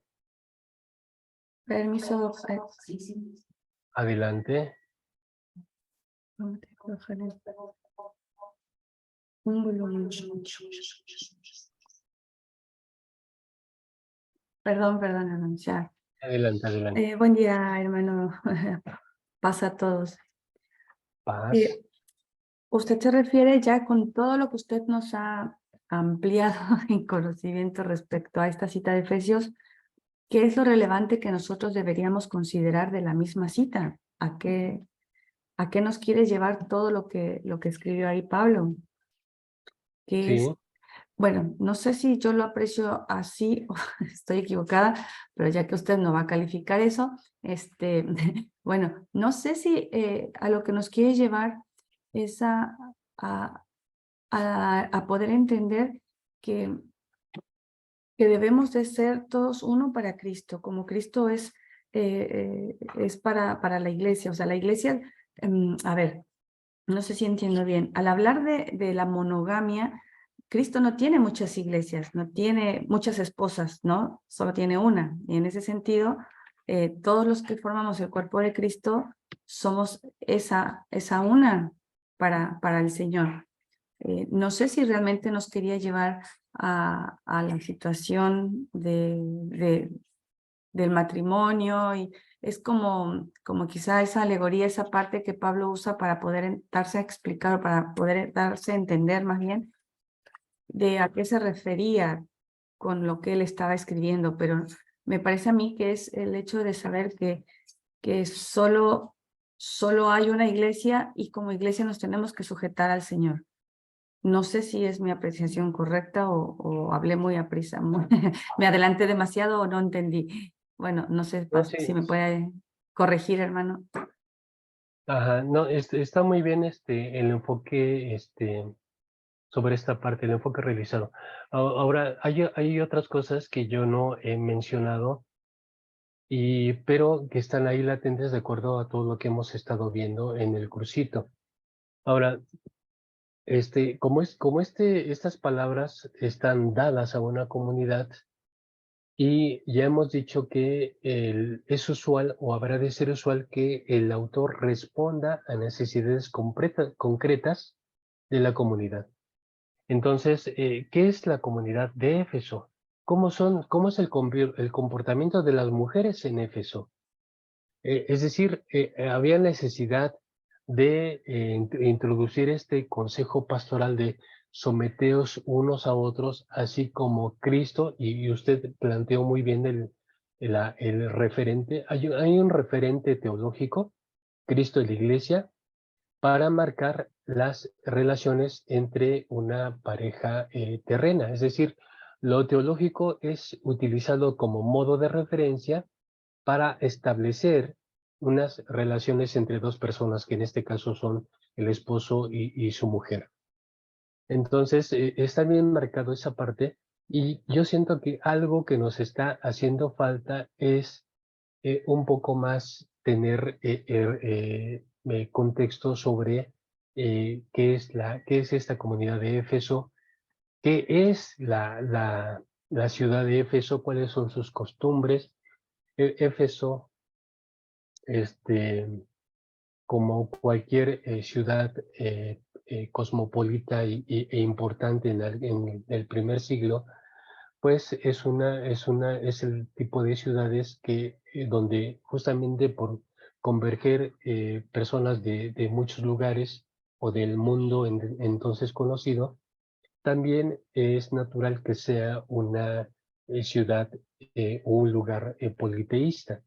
Permiso. Adelante. Un volumen. Perdón, anunciar. Adelante, adelante. Buen día, hermano. Pasa a todos. Paz. Usted se refiere ya con todo lo que usted nos ha ampliado en conocimiento respecto a esta cita de Efesios, ¿qué es lo relevante que nosotros deberíamos considerar de la misma cita? ¿A qué nos quiere llevar todo lo que escribió ahí Pablo? ¿Qué es? Sí. Bueno, no sé si yo lo aprecio así o estoy equivocada, pero ya que usted no va a calificar eso, bueno, no sé si a lo que nos quiere llevar es a poder entender que debemos de ser todos uno para Cristo, como Cristo es para la iglesia. O sea, la iglesia, a ver, no sé si entiendo bien. Al hablar de la monogamia, Cristo no tiene muchas iglesias, no tiene muchas esposas, ¿no? Solo tiene una. Y en ese sentido, todos los que formamos el cuerpo de Cristo somos esa una para el Señor. No sé si realmente nos quería llevar a la situación del matrimonio, y es como quizá esa alegoría, esa parte que Pablo usa para poder darse a explicar, para poder darse a entender más bien de a qué se refería con lo que él estaba escribiendo, pero me parece a mí que es el hecho de saber que solo hay una iglesia y como iglesia nos tenemos que sujetar al Señor. No sé si es mi apreciación correcta o hablé muy aprisa, me adelanté demasiado o no entendí. Bueno, no sé No, si sí. me puede corregir, hermano. Ajá, no, está muy bien el enfoque sobre esta parte, el enfoque realizado. Ahora, hay otras cosas que yo no he mencionado, pero que están ahí latentes de acuerdo a todo lo que hemos estado viendo en el cursito. Ahora, estas palabras están dadas a una comunidad y ya hemos dicho que es usual o habrá de ser usual que el autor responda a necesidades concretas de la comunidad. Entonces, ¿qué es la comunidad de Éfeso? ¿Cómo es el comportamiento de las mujeres en Éfeso? Es decir, había necesidad de introducir este consejo pastoral de someteos unos a otros, así como Cristo, y usted planteó muy bien el referente, hay un referente teológico, Cristo y la Iglesia, para marcar las relaciones entre una pareja terrena. Es decir, lo teológico es utilizado como modo de referencia para establecer unas relaciones entre dos personas, que en este caso son el esposo y su mujer. Entonces, está bien marcado esa parte Y yo siento que algo que nos está haciendo falta es un poco más tener contexto sobre qué es esta comunidad de Éfeso, qué es la ciudad de Éfeso, cuáles son sus costumbres. Éfeso, este, como cualquier ciudad cosmopolita e importante en el primer siglo, pues es el tipo de ciudades que, donde justamente por converger personas de muchos lugares o del mundo entonces conocido, también es natural que sea una ciudad o un lugar politeísta.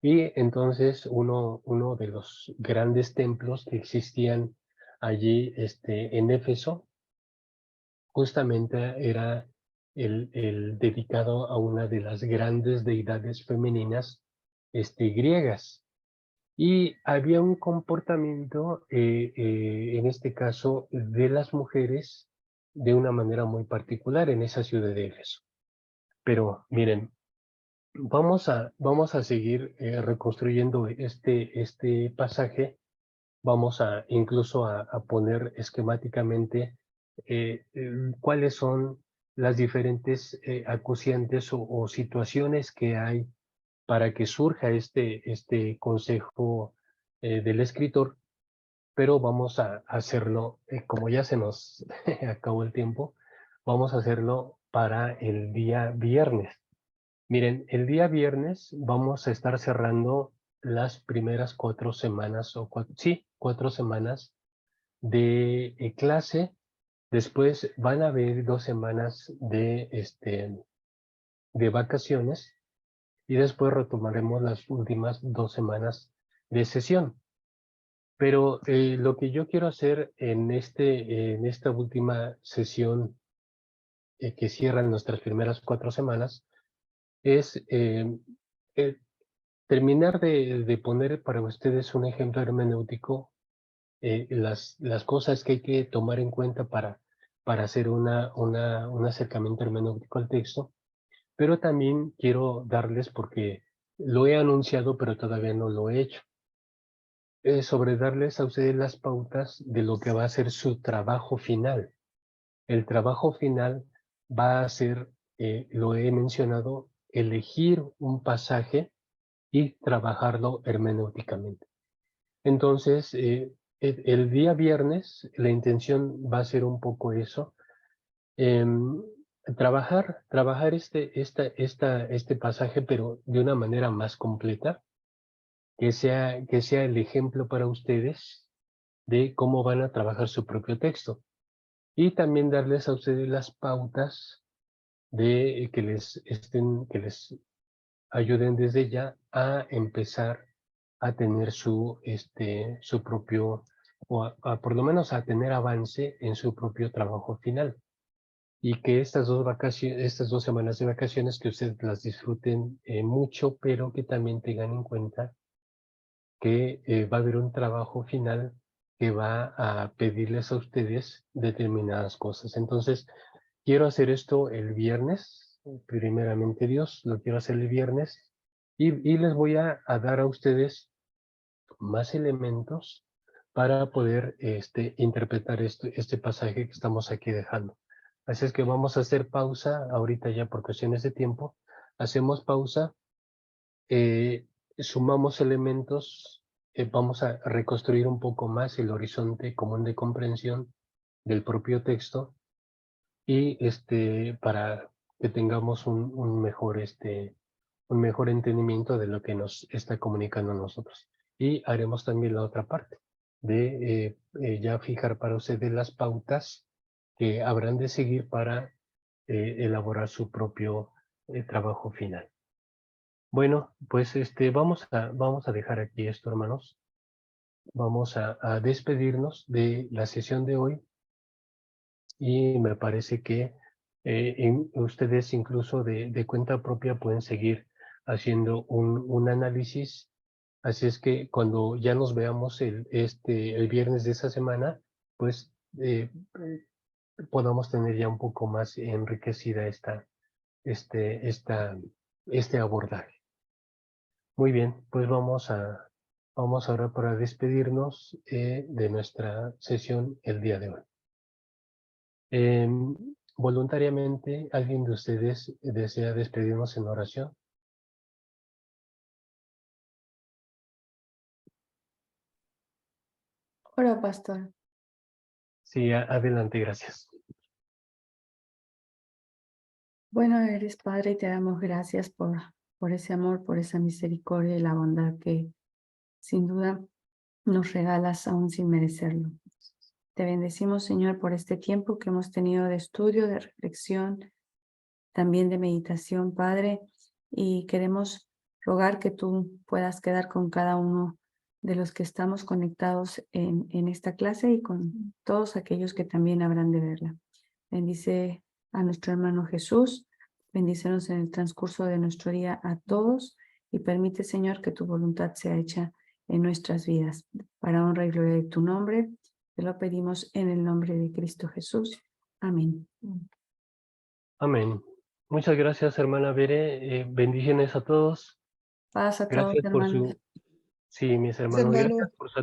Y entonces uno de los grandes templos que existían allí en Éfeso justamente era el dedicado a una de las grandes deidades femeninas griegas. Y había un comportamiento, en este caso, de las mujeres de una manera muy particular en esa ciudad de Éfeso. Pero miren, vamos a seguir reconstruyendo este pasaje. Vamos a incluso a poner esquemáticamente cuáles son las diferentes acuciantes o situaciones que hay para que surja este consejo del escritor, pero vamos a hacerlo, como ya se nos acabó el tiempo, vamos a hacerlo para el día viernes. Miren, el día viernes vamos a estar cerrando las primeras 4 semanas, sí, 4 semanas de clase. Después van a haber 2 semanas de vacaciones y después retomaremos las últimas 2 semanas de sesión. Pero lo que yo quiero hacer en esta última sesión que cierra nuestras primeras 4 semanas es eh, terminar de poner para ustedes un ejemplo hermenéutico, las cosas que hay que tomar en cuenta para hacer un acercamiento hermenéutico al texto, pero también quiero darles, porque lo he anunciado, pero todavía no lo he hecho, sobre darles a ustedes las pautas de lo que va a ser su trabajo final. El trabajo final va a ser, lo he mencionado, elegir un pasaje y trabajarlo hermenéuticamente. Entonces, el día viernes, la intención va a ser un poco eso, em, trabajar este pasaje, pero de una manera más completa, que sea el ejemplo para ustedes de cómo van a trabajar su propio texto. Y también darles a ustedes las pautas de que les ayuden desde ya a empezar a tener su propio, o por lo menos a tener avance en su propio trabajo final. Y que estas 2 semanas de vacaciones, que ustedes las disfruten mucho, pero que también tengan en cuenta que va a haber un trabajo final que va a pedirles a ustedes determinadas cosas. Entonces, quiero hacer esto el viernes, primeramente Dios, lo quiero hacer el viernes, y les voy a dar a ustedes más elementos para poder interpretar este pasaje que estamos aquí dejando. Así es que vamos a hacer pausa ahorita ya por cuestiones de tiempo. Hacemos pausa, eh, sumamos elementos, vamos a reconstruir un poco más el horizonte común de comprensión del propio texto y para que tengamos un mejor entendimiento de lo que nos está comunicando a nosotros. Y haremos también la otra parte de ya fijar para ustedes las pautas que habrán de seguir para elaborar su propio trabajo final. Bueno, pues vamos a dejar aquí esto, hermanos. Vamos a despedirnos de la sesión de hoy, y me parece que ustedes incluso de cuenta propia pueden seguir haciendo un análisis. Así es que cuando ya nos veamos el viernes de esa semana, pues podamos tener ya un poco más enriquecida este abordaje. Muy bien, pues vamos ahora para despedirnos de nuestra sesión el día de hoy. Voluntariamente, ¿alguien de ustedes desea despedirnos en oración? Ora, pastor. Sí, adelante, gracias. Bueno, eres Padre y te damos gracias por ese amor, por esa misericordia y la bondad que sin duda nos regalas aún sin merecerlo. Te bendecimos, Señor, por este tiempo que hemos tenido de estudio, de reflexión, también de meditación, Padre, y queremos rogar que tú puedas quedar con cada uno de los que estamos conectados en esta clase y con todos aquellos que también habrán de verla. Bendice a nuestro hermano Jesús, bendícenos en el transcurso de nuestro día a todos y permite, Señor, que tu voluntad sea hecha en nuestras vidas. Para honra y gloria de tu nombre, te lo pedimos en el nombre de Cristo Jesús. Amén. Amén. Muchas gracias, hermana Bere. Bendiciones a todos. Paz a todos, Gracias por hermanos. su... Sí, mis hermanos, Hermano. gracias por su